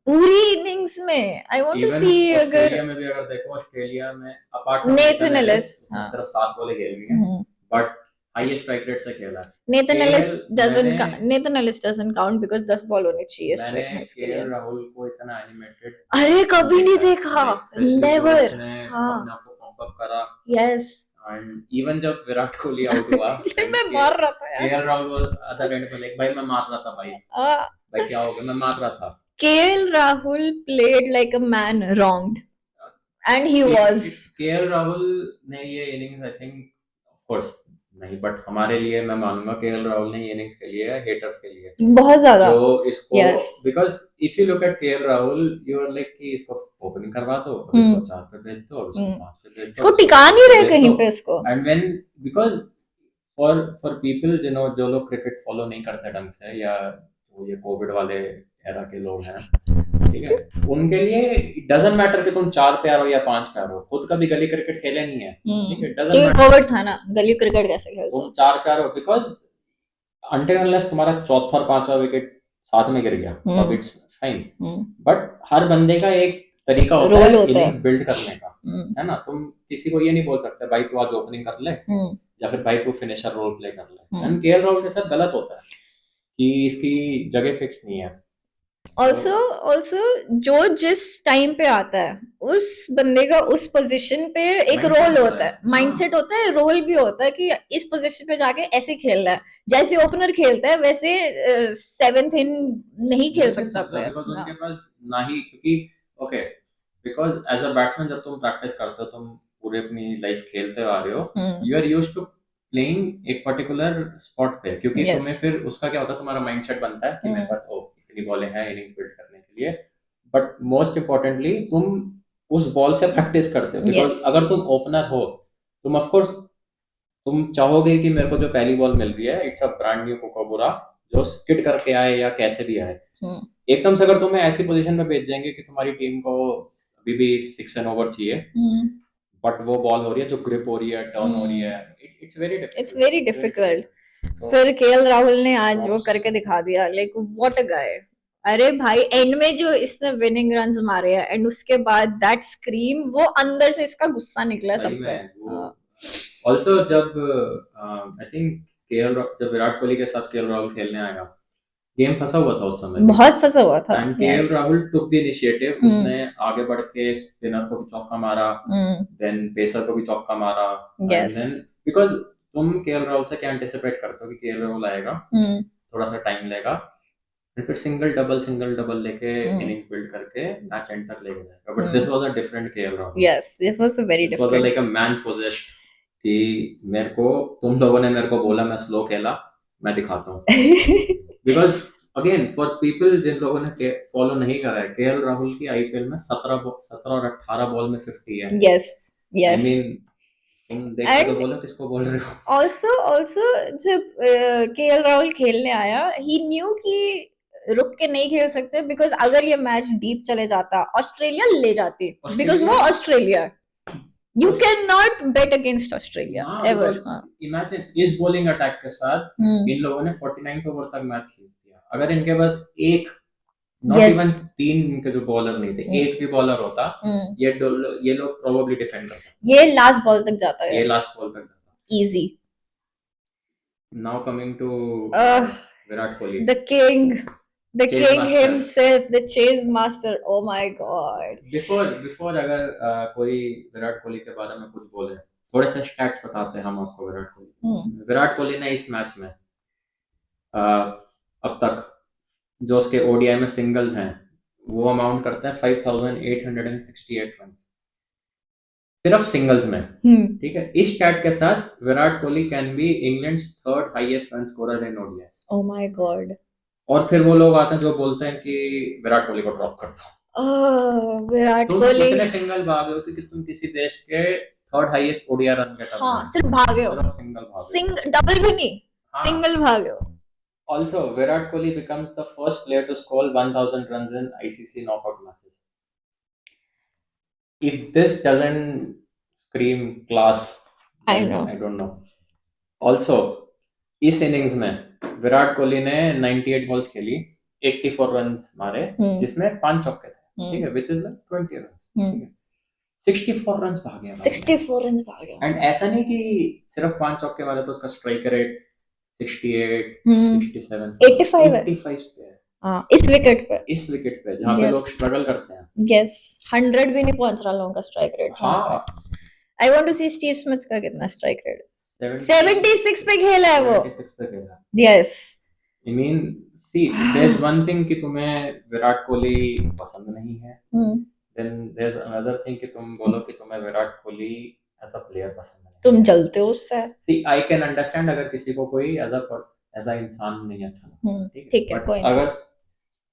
पूरी इनिंग्स में। आई वांट टू इवन सी अगर ऑस्ट्रेलिया में भी अगर देखो, ऑस्ट्रेलिया में अपार्ट फ्रॉम नेथन एलिस सिर्फ 7 बॉलें खेल रही हैं, बट हाईएस्ट स्ट्राइक रेट से खेला है। नेथन एलिस मैंने डजंट काउंट बिकॉज़ 10 बॉल होनी चाहिए स्ट्राइक मैच के लिए। केएल राहुल को इतना एनिमेटेड अरे कभी नहीं देखा, नेवर। हाँ अपने आप को पंप अप करा, यस एंड इवन जब विराट कोहली आउट हुआ मैं मार रहा था यार, केएल राहुल अदर एंड पे लाइक भाई मैं मार रहा था भाई क्या हो गया, मैं मार रहा था। KL Rahul played like a man wronged and he was। KL Rahul ने ये innings I think of course नहीं, बट हमारे लिए मैं मानूंगा केएल राहुल ने ये इनिंग्स के लिए, हेटर्स के लिए बहुत ज्यादा, जो इसको because if you look at KL Rahul you are like कि इसको ओपनिंग करवा दो, इसको 4 पे भेज दो, इसको 5 पे भेज दो, इसको टिका नहीं रहे कहीं पे इसको। And when because for people जो लोग क्रिकेट फॉलो नहीं करते ढंग से, या ये कोविड वाले एरा के लोग हैं, ठीक है, उनके लिए इट डजंट मैटर कि तुम 4 पे आ रहे हो या 5 पे आ रहे हो, खुद कभी गली क्रिकेट खेले नहीं है, ठीक है, डजंट मैटर कोविड था ना, गली क्रिकेट कैसे खेलते तुम 4 पे आ रहे हो, बिकॉज अनटिल अनलेस तुम्हारा चौथा और 5वां विकेट साथ में गिर गया तब इट्स फाइन, बट हर बंदे का एक तरीका होता है इनिंग्स बिल्ड करने का, है ना, तुम किसी को ये नहीं बोल सकते भाई तू आज ओपनिंग कर ले या फिर भाई तू फिनिशर रोल प्ले कर ले, एंड केएल राहुल के साथ गलत होता है कि इसकी जगह फिक्स नहीं है। ऑल्सो जो जिस टाइम पे आता है उस बंदे का उस पोजीशन पे एक रोल होता है, माइंडसेट होता है, रोल भी होता है कि इस पोजीशन पे जाके ऐसे खेलना है, जैसे ओपनर खेलता है वैसे 7th इन नहीं खेल सकता प्लेयर उनके पास ना ही, क्योंकि okay because as a batsman जब तुम प्रैक्टिस करते हो, तुम पूरे अपनी लाइफ खेलते आ रहे हो, you are used to playing एक पर्टिकुलर स्पॉट पे, क्योंकि तुम्हें फिर उसका क्या होता है, तुम्हारा माइंडसेट बनता है कि मेरे पास इतनी बॉलें हैं इनिंग्स बिल्ड करने के लिए, बट मोस्ट इम्पोर्टेंटली तुम उस बॉल से प्रैक्टिस करते हो, बिकॉज अगर तुम ओपनर हो तुम ऑफ कोर्स तुम चाहोगे कि मेरे को जो पहली बॉल मिल रही है इट्स अ ब्रांड न्यू कोकोबुरा जो स्किट करके आए या कैसे भी आए, एकदम से अगर तुम्हें ऐसी पोजीशन में भेज देंगे कि तुम्हारी टीम को अभी भी 6 रन ओवर चाहिए, बट वो बॉल हो रही है जो ग्रिप हो रही है, टर्न हो रही है, इट्स वेरी डिफिकल्ट। फिर केएल राहुल ने आज वो करके दिखा दिया, लाइक व्हाट अ गाय। अरे भाई एंड में जो इसने विनिंग रन्स मारे हैं एंड उसके बाद दैट स्क्रीम, वो अंदर से इसका गुस्सा निकला सब पे। ऑल्सो जब आई थिंक जब विराट कोहली के साथ केएल राहुल खेलने आया, गेम फंसा हुआ था उस समय भी, बहुत फंसा हुआ था। And KL yes. Rahul took the initiative, उसने आगे बढ़ के स्पिनर को भी चौका मारा, देन पेसर को भी चौका मारा, एंड देन बिकॉज तुम केएल राहुल से क्या एंटिसिपेट करते हो कि केएल राहुल आएगा, थोड़ा सा टाइम लेगा, फिर सिंगल डबल लेके इनिंग्स बिल्ड करके मैच एंड तक लेके जाएगा, but this was a different KL Rahul. Yes, this was a very this was different. Like a man possessed कि मेरे को तुम लोगों ने मेरे को बोला मैं स्लो खेला, मैं दिखाता हूँ। बिकॉज अगेन फॉर पीपल जिन लोगों ने फॉलो नहीं करा है, केएल राहुल की आईपीएल में 17 और 18 बॉल में 50 है। Yes I yes. मीन तुम देख के तो बोलो किसको बोल रहे हो। ऑल्सो जब केएल राहुल खेलने आया, ही न्यू कि रुक के नहीं खेल सकते, बिकॉज अगर ये मैच डीप चले जाता ऑस्ट्रेलिया ले जाती, बिकॉज वो Australia, you can not bet against Australia ever. Imagine इस बॉलिंग अटैक के साथ इन लोगों ने 49 ओवर तक मैच खेल दिया, अगर इनके पास एक नॉट इवन 3 इनके जो बॉलर नहीं थे, एक भी बॉलर होता, ये लोग प्रोबेबली डिफेंड करते, ये लास्ट बॉल तक जाता है, ये लास्ट बॉल तक जाता easy. Now coming to Virat Kohli, the king, the Chase king master. himself, the chase master. Oh my god. Before अगर कोई विराट कोहली के बारे में कुछ बोले, थोड़े से स्टैट्स बताते हैं हम आपको विराट कोहली। विराट कोहली ने इस मैच में अब तक जो उसके ओडीआई में सिंगल्स हैं वो अमाउंट करते हैं 5868 रन, सिर्फ सिंगल्स में। ठीक है, इस स्टैट के साथ Virat Kohli can be England's third highest run scorer in ODIs. Oh my God. और फिर वो लोग आते हैं जो बोलते हैं कि विराट कोहली को ड्रॉप कर दो। विराट तुम कोहली इतने सिंगल भागे हो कि तुम किसी देश के third highest ODI run getter, हाँ, सिर्फ भागे हो, सिर्फ सिंगल भागे, डबल भी नहीं, सिंगल भागे हो। Also, Virat Kohli becomes the first player to score 1000 runs in ICC knockout matches. If this doesn't scream class, I don't know. Also, इस इनिंग्स में विराट कोहली ने 98 बॉल्स खेली, 84 रन्स मारे, जिसमें 5 चौके थे, ठीक है, which is like 20 runs, 64 runs भागे, 64 रन्स भागे। एंड ऐसा नहीं कि सिर्फ 5 चौके मारे तो उसका स्ट्राइक रेट 68, 67, 85 पे है। इस विकेट पे जहाँ पे लोग स्ट्रगल करते हैं। यस, 100 भी नहीं पहुंच रहा लोगों का स्ट्राइक रेट। हाँ, I want to see Steve Smith का कितना स्ट्राइक रेट। 76 पे खेला है वो। 76 पे खेला। Yes, I mean see there is one thing कि तुम्हें विराट कोहली पसंद नहीं है, then there is another thing कि तुम बोलो कि तुम्हें Virat Kohli as a player पसंद है, तुम जलते हो उससे। सी आई कैन अंडरस्टैंड अगर किसी को कोई एज अ इंसान नहीं अच्छा लगता, ठीक है, कोई अगर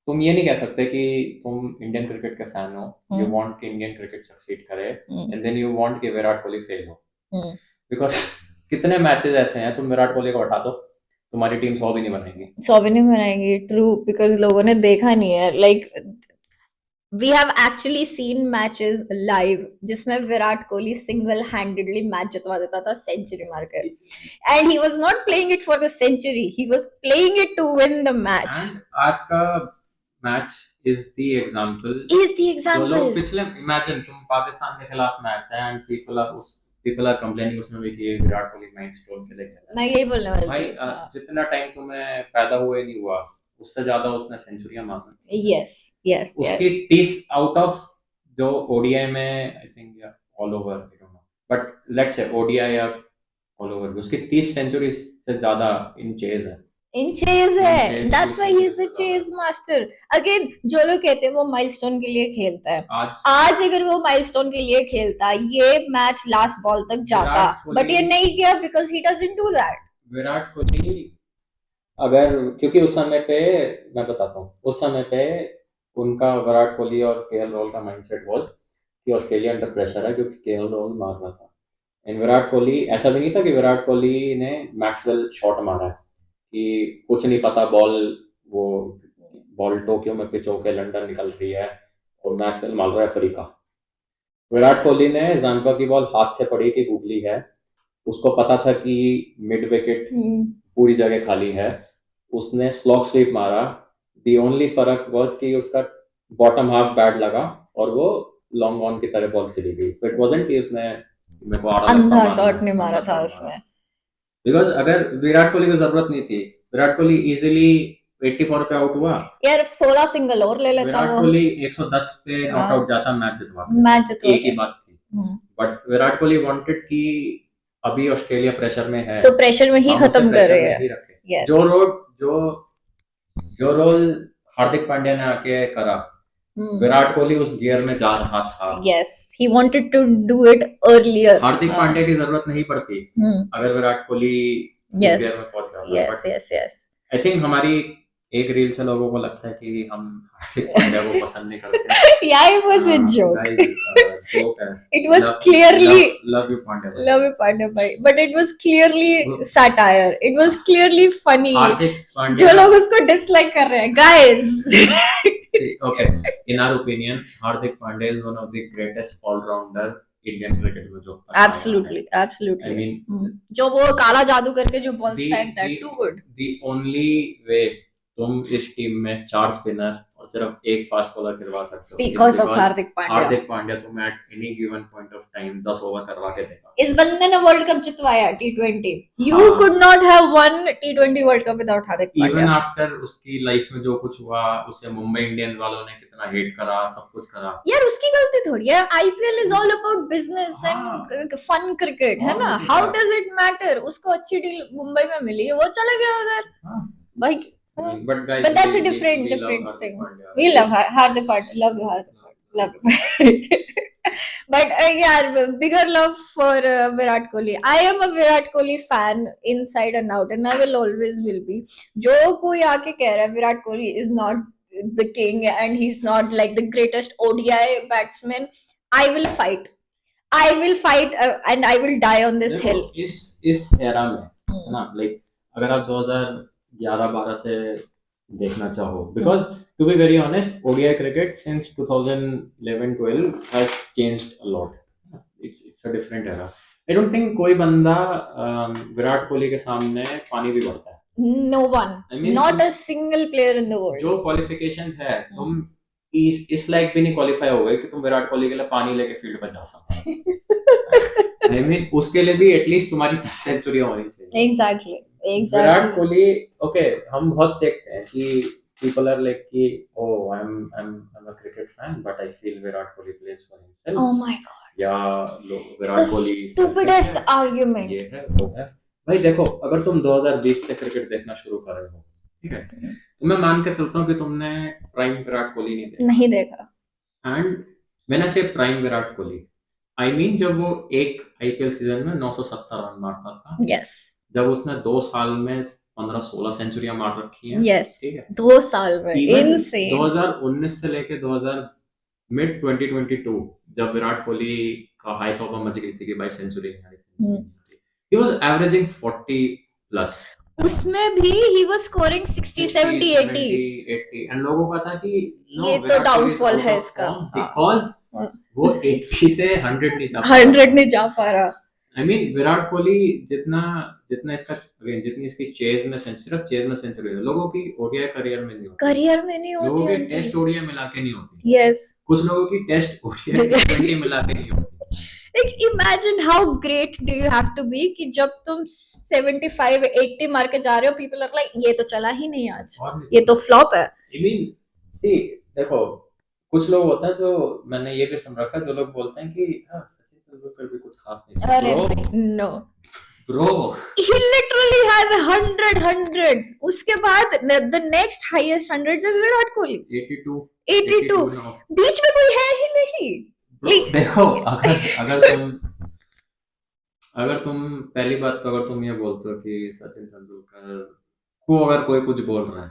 तुम ये नहीं कह सकते कि तुम इंडियन क्रिकेट के फैन हो, यू वांट कि इंडियन क्रिकेट सक्सीड करे, एंड देन यू वांट कि विराट कोहली फेल हो, बिकॉज कितने मैचेस ऐसे हैं तुम विराट कोहली को हटा दो, तुम्हारी टीम 100 भी नहीं बनाएगी। ट्रू, बिकॉज लोगों ने देखा नहीं है, like we have actually seen matches live जिसमें Virat Kohli single handedly match जितवा देता था सेंचुरी मार के, and he was not playing it for the century, he was playing it to win the match. And आज का मैच is the example जो लोग पिछले, imagine तुम पाकिस्तान के खिलाफ मैच है and people are complaining उसमें भी कि विराट कोहली माइलस्टोन के लिए खेला। मैं यही बोलने वाली थी भाई, जितना टाइम तुम्हें पैदा हुए नहीं हुआ उससे ज्यादा उसने सेंचुरियां मारी। यस उसकी 30 आउट ऑफ जो ओडीआई में I think all over, I don't no, but let's say ODI या ऑल ओवर उसकी 30 सेंचुरी से ज्यादा इन चेज है। That's why he is the chase master. Again जो लोग कहते हैं वो माइलस्टोन के लिए खेलता है, आज अगर वो माइलस्टोन के लिए खेलता ये मैच लास्ट बॉल तक जाता, बट ये नहीं किया because he doesn't do that. Virat Kohli अगर, क्योंकि उस समय पे मैं बताता हूँ, उस समय पे उनका विराट कोहली और केएल राहुल का माइंडसेट वाज कि ऑस्ट्रेलिया अंडर प्रेशर है क्योंकि केएल राहुल मार रहा था, एंड विराट कोहली ऐसा भी नहीं था कि विराट कोहली ने मैक्सवेल शॉट मारा है कि कुछ नहीं पता, बॉल टोक्यो में पिच होके लंदन निकल रही है और मैक्सवेल मार रहा है अफ्रीका। विराट कोहली ने जानवर की बॉल हाथ से पड़ी थी, गूगली है, उसको पता था कि मिड विकेट पूरी जगह खाली है, उसने स्लॉग स्वीप मारा। दी ओनली फर्क वाज कि उसका बॉटम हाफ बैड लगा और वो लॉन्ग ऑन की तरह बॉल चली गई, सो इट वाजंट कि उसने मेरे को आड़ा अंधा शॉट नहीं मारा था उसने, बिकॉज अगर विराट कोहली को जरूरत नहीं थी, विराट कोहली इजीली 84 पे आउट हुआ यार 16 सिंगल और ले लेता विराट वो, कोहली 110 पे नॉट आउट जाता, मैच जितवा मैच जितवा एक ही बात थी। बट विराट कोहली वांटेड कि अभी ऑस्ट्रेलिया प्रेशर में है तो प्रेशर में ही खत्म कर रहे हैं। जो रोल हार्दिक पांड्या ने आके करा, विराट कोहली उस गियर में जा रहा था। Yes, he wanted to do it earlier. Hardik Pandya की जरूरत नहीं पड़ती अगर विराट कोहली उस गियर में पहुंच जाता। Yes yes yes, I think हमारी एक रील से लोगों को लगता है कि हम हार्दिक पांड्या को पसंद नहीं करते। Yeah, it was a joke. Joke है। It was clearly love you Pandya भाई। love you पांड्या भाई, but it was clearly satire. It was clearly funny. Hardik Pandya, जो लोग उसको डिसलाइक कर रहे हैं, guys. Okay, in our opinion, Hardik Pandya is one of the greatest all-rounder Indian cricket में जो absolutely, absolutely. I mean, जो वो काला जादू करके जो बॉल्स फेंकता है, too good. The only way तुम इस टीम में 4 स्पिनर और सिर्फ एक फास्ट बॉलर खिलवा सकते हो because of हार्दिक पांड्या। हार्दिक पांड्या तुम्हें at any given point of time 10 over करवा के देगा। इस बंदे ने वर्ल्ड कप जितवाया T20। You could not have won T20 world cup without Hardik Pandya. Even after उसकी लाइफ में जो कुछ हुआ, उसे मुंबई इंडियंस वालों ने कितना हेट करा, सब कुछ करा। यार उसकी गलती थोड़ी है, IPL is all about business and fun cricket, है ना? How does it matter? उसको अच्छी डील मुंबई में मिली है, वो चला गया उधर। भाई But guys, but that's a different thing. We love Hardik Pandya, love you Hardik, love you. But yeah, bigger love for Virat Kohli. I am a Virat Kohli fan inside and out, and I will always will be. जो कोई आके कह रहा है Virat Kohli is not the king and he's not like the greatest ODI batsman, I will fight. I will fight and I will die on this hill. इस era में है ना, लाइक अगर आप 2011-12 से देखना चाहो, because to be very honest, ODI cricket since 2011-12 has changed a lot. It's a different era. I don't think कोई बंदा विराट कोहली के सामने पानी भी भरता है। No one, I mean, not a single player in the world. जो qualifications है, तुम इस लायक भी नहीं क्वालिफाई हो गए कि तुम विराट कोहली के लिए पानी लेके फील्ड पर जा सकते। I mean, उसके लिए भी एटलीस्ट तुम्हारी 10 सेंचुरी होनी चाहिए। Exactly. विराट कोहली, ओके, हम बहुत देखते हैं कि people are like कि oh I'm a cricket fan but I feel Virat Kohli plays for himself. Oh my god. या विराट कोहली stupidest argument. ये है वो है। भाई देखो, अगर तुम 2020 से क्रिकेट देखना शुरू कर रहे हो, ठीक है, तो मैं मान के चलता हूँ कि तुमने प्राइम विराट कोहली नहीं देखा। एंड व्हेन आई से prime Virat Kohli, I mean जब वो एक आईपीएल सीजन में 970 रन मारता था। यस। जब उसने 2 साल में 15-16 सेंचुरियां मार रखी हैं। यस, ठीक है, 2 साल में इनसेन। 2019 से लेके 2022 जब विराट कोहली का हाई तौबा मच गई थी कि भाई century he was averaging 40 plus, उसमें भी he was scoring 60 70 80 एंड लोगों का था कि ये तो डाउनफॉल है इसका, बिकॉज़ वो 80 से 100 नहीं जा पा रहा। आई मीन विराट कोहली जितना इसका जितनी इसकी चेज में सिर्फ चेज में सेंचुरी है, लोगों की ओडीआई करियर में नहीं होती, लोगों के टेस्ट ओडीआई मिला के नहीं होती। यस, कुछ लोगों की टेस्ट ओडीआई मिला के नहीं होती। Like imagine how great do you have to be कि जब तुम 75 80 मार के जा रहे हो, people are like ये तो चला ही नहीं आज, ये तो फ्लॉप है। I mean, see, देखो, कुछ लोग होता है जो मैंने ये भी सुन रखा है, जो लोग बोलते हैं कि सचिन तेंदुलकर भी कुछ खास नहीं। अरे no bro, he literally has 100 hundreds, उसके बाद the next highest hundreds is Virat Kohli 82 बीच में कोई है ही नहीं। देखो, अगर तुम पहली बात तो अगर तुम ये बोलते हो कि सचिन तेंदुलकर को अगर कोई कुछ बोल रहा है,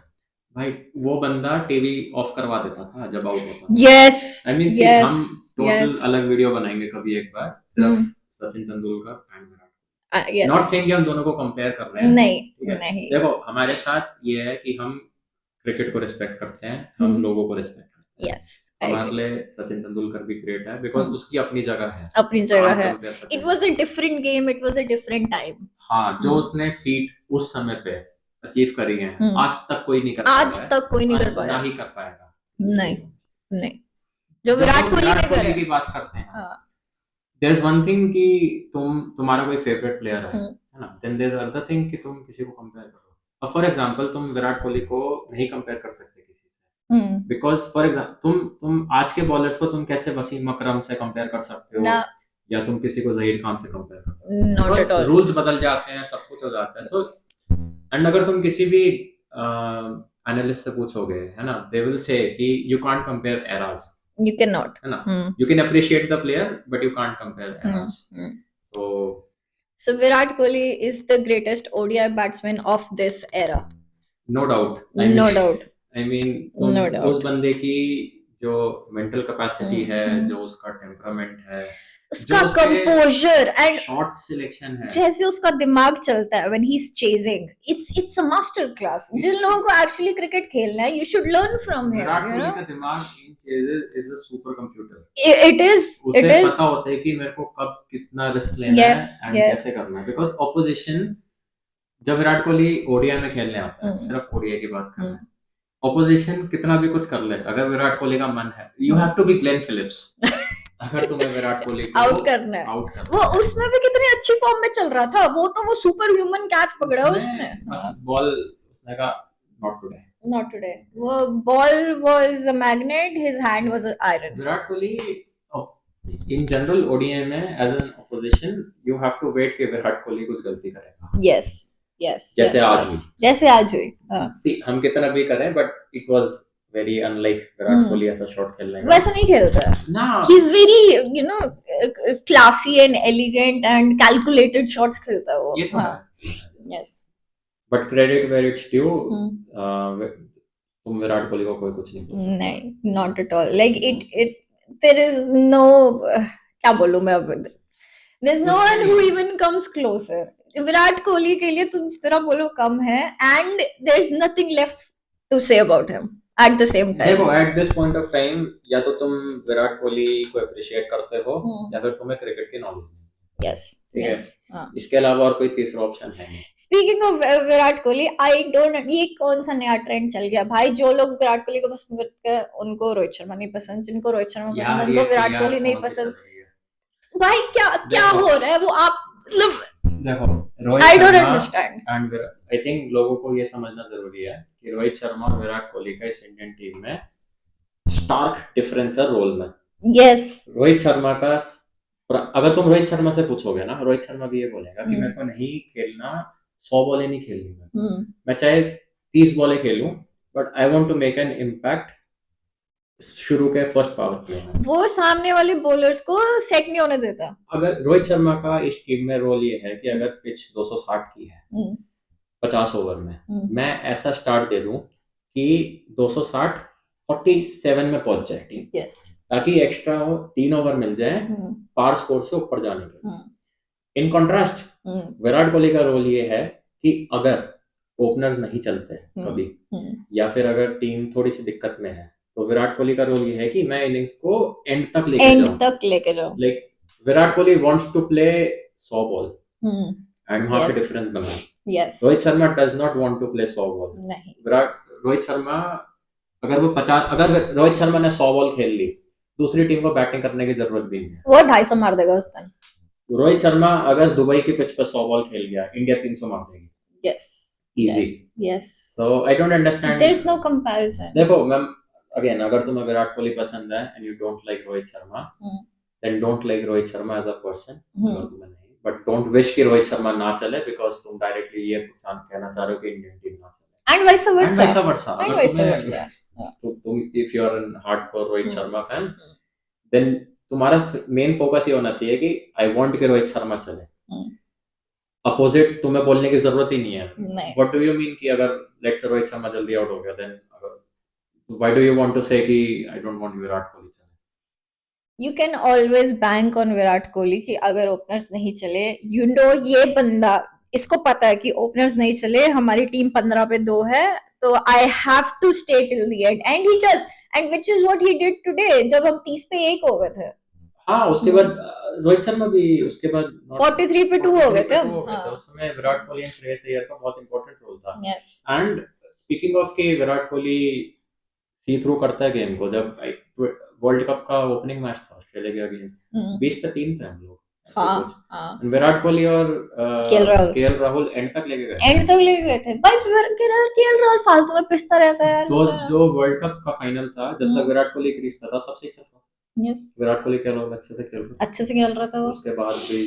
भाई वो बंदा टीवी ऑफ करवा देता था जब आउट होता। यस, आई मीन हम टोटल अलग वीडियो बनाएंगे कभी एक बार सिर्फ Sachin Tendulkar and Virat. Not saying कि हम दोनों को कंपेयर कर रहे हैं, नहीं। देखो, हमारे साथ ये है कि हम क्रिकेट को रिस्पेक्ट करते हैं, हम लोगों को रिस्पेक्ट करते हैं। यस, हमारे लिए सचिन तेंदुलकर भी ग्रेट है बिकॉज उसकी अपनी जगह है, it was a different game, it was a different time. हाँ, जो उसने फीट उस समय पे अचीव करी हैं, आज तक कोई नहीं कर पाया, आज तक कोई नहीं कर पाया, ना ही कर पाएगा। नहीं जो विराट कोहली की बात करते हैं, देयर इज वन थिंग कि तुम्हारा कोई फेवरेट प्लेयर है ना, then there is other thing कि तुम किसी को कंपेयर करो। अब फॉर एग्जांपल तुम विराट कोहली को नहीं कंपेयर कर सकते किसी से, बिकॉज फॉर एग्जांपल तुम आज के बॉलर्स को तुम कैसे वसीम अकरम से कंपेयर कर सकते हो, या तुम किसी को जहीर खान से कंपेयर कर सकते हो, रूल्स बदल जाते हैं, सब कुछ हो जाता है। सो एंड अगर तुम किसी भी एनालिस्ट से पूछोगे, है ना, दे विल से कि you can't compare eras, you cannot, है ना, you can appreciate the player but you can't compare eras. So Virat Kohli is the greatest ODI batsman of this era, no doubt. No doubt. I mean no doubt. उस बंदे की जो mental capacity है, जो उसका temperament है, उसका composer and shot selection है, जैसे उसका दिमाग चलता है when he is chasing, it's a master class. जिन लोगों को एक्चुअली क्रिकेट खेलना है, you should learn from him. Virat Kohli का दिमाग in chases is a super computer. It is उसे पता होता है कि मेरे को कब कितना रिस्क लेना है एंड कैसे करना है, बिकॉज़ ऑपोजिशन जब विराट कोहली ओडीआई में खेलने आता है, सिर्फ ओडीआई की बात कर रहे हैं, ऑपोजिशन कितना भी कुछ कर ले, अगर विराट कोहली का मन है, you have to be Glenn Phillips. अगर तुम्हें विराट कोहली को आउट करना है, वो उसमें भी कितनी अच्छी फॉर्म में चल रहा था, वो सुपर ह्यूमन कैच पकड़ा उसने, बस बॉल उसने कहा नॉट टुडे, वो ball was a magnet, his hand was iron. Virat Kohli in general ODI में as an opposition you have to wait कि विराट कोहली कुछ गलती करेगा। यस जैसे आज हुई। सी हम कितना भी करें, but it was very unlike Virat Kohli ऐसा शॉट खेलने का। वैसा नहीं खेलता ना, he is very you know classy and elegant and calculated shots खेलता है वो। ये तो है। Yes but credit where it's due, तुम विराट कोहली को कोई कुछ नहीं बोल सकते। नहीं, not at all, like it there is no, क्या बोलूं मैं अब, there is no one who even comes closer. Virat Kohli के लिए तुम जितना बोलो कम है, and there is nothing left to say about him at the same time. देखो at this point of time, या तो तुम विराट कोहली को अप्रिशिएट करते हो, या फिर तुम्हें क्रिकेट की नॉलेज नहीं। यस यस, इसके अलावा और कोई तीसरा ऑप्शन है नहीं। Speaking of Virat Kohli, I don't, ये कौन सा नया ट्रेंड चल गया भाई, जो लोग विराट कोहली को पसंद करते हैं उनको रोहित शर्मा नहीं पसंद, जिनको रोहित शर्मा पसंद उनको विराट कोहली नहीं पसंद। भाई क्या हो रहा है वो, आप मतलब देखो Rohit I don't understand. And I think लोगों को ये समझना जरूरी है कि रोहित शर्मा और विराट कोहली का इस इंडियन टीम में स्टार्क डिफरेंस है रोल में। यस रोहित शर्मा का, अगर तुम रोहित शर्मा से पूछोगे ना, रोहित शर्मा भी ये बोलेगा कि मेरे को नहीं खेलना, 100 बॉलें नहीं खेलनी, मैं चाहे 30 बॉलें खेलूं, but I want to make an impact शुरू के फर्स्ट पावर प्ले में। वो सामने वाले बॉलर्स को सेट नहीं होने देता। अगर रोहित शर्मा का इस टीम में रोल ये है कि अगर पिच 260 की है 50 ओवर में, मैं ऐसा स्टार्ट दे दूं कि 260 47 में पहुंच जाए टीम, ताकि एक्स्ट्रा 3 ओवर मिल जाए पार स्कोर से ऊपर जाने के। इन कॉन्ट्रास्ट विराट कोहली का रोल ये है कि अगर ओपनर्स नहीं चलते कभी, या फिर अगर टीम थोड़ी सी दिक्कत में है, तो विराट कोहली का रोल ये है कि मैं इनिंग्स को एंड तक लेके जाऊं। Like Virat Kohli wants to play 100 ball and वहां से डिफरेंस बनाना। Rohit Sharma does not want to play 100 ball. नहीं, रोहित शर्मा अगर रोहित शर्मा ने 100 बॉल खेल ली, दूसरी टीम को बैटिंग करने की जरूरत भी नहीं है, वो 250 मार देगा उस दिन। रोहित शर्मा अगर दुबई की पिच पे 100 बॉल खेल गया, इंडिया 300 मार देगी। Yes easy. Yes, so I don't understand, there is no comparison. देखो मैम, अगेन अगर तुम्हें विराट कोहली पसंद है and you don't like Rohit Sharma, then don't like Rohit Sharma as a person. अगर तुम्हें नहीं, बट डोंट विश कि रोहित शर्मा ना चले, बिकॉज़ तुम डायरेक्टली ये कहना चाह रहे हो कि इंडियन टीम ना चले, एंड वाइस वर्सा। तुम if you are an hardcore Rohit Sharma fan, then तुम्हारा मेन फोकस ये होना चाहिए कि आई वांट कि रोहित शर्मा चले। अपोजिट तुम्हें बोलने की जरूरत ही नहीं है। व्हाट डू यू मीन कि अगर लेट्स से रोहित शर्मा जल्दी आउट हो गया, then why do you want to say कि I don't want Virat Kohli चले? You can always bank on Virat Kohli कि अगर ओपनर्स नहीं चले, you know ये बंदा, इसको पता है कि ओपनर्स नहीं चले, हमारी टीम 15 पे 2 है, तो I have to stay till the end, and he does, and which is what he did today, जब हम 30 पे 1 हो गए थे। हाँ, उसके बाद रोहित शर्मा भी उसके बाद 43 पे 2 हो गए थे। उस समय विराट कोहली एंड श्रेयस अय्यर का बहुत इंपॉर्टेंट रोल था। Yes. And speaking of कि विराट कोहली सी थ्रू करता है गेम को। जब वर्ल्ड कप का ओपनिंग मैच था ऑस्ट्रेलिया के अगेंस्ट, 20 पे 3 थे हम लोग ऐसे हाँ कुछ, हाँ विराट कोहली और केएल राहुल एंड तक लेके गए। एंड तक लेके गए थे भाई। केएल राहुल फालतू में पिसता रहता है यार तो मुझे। जो वर्ल्ड कप का फाइनल था, जब तक विराट कोहली क्रीज पे था, सबसे अच्छा था। यस विराट कोहली क्या लोग अच्छे से खेल रहे अच्छे से खेल रहा था थे, वो। उसके बाद भी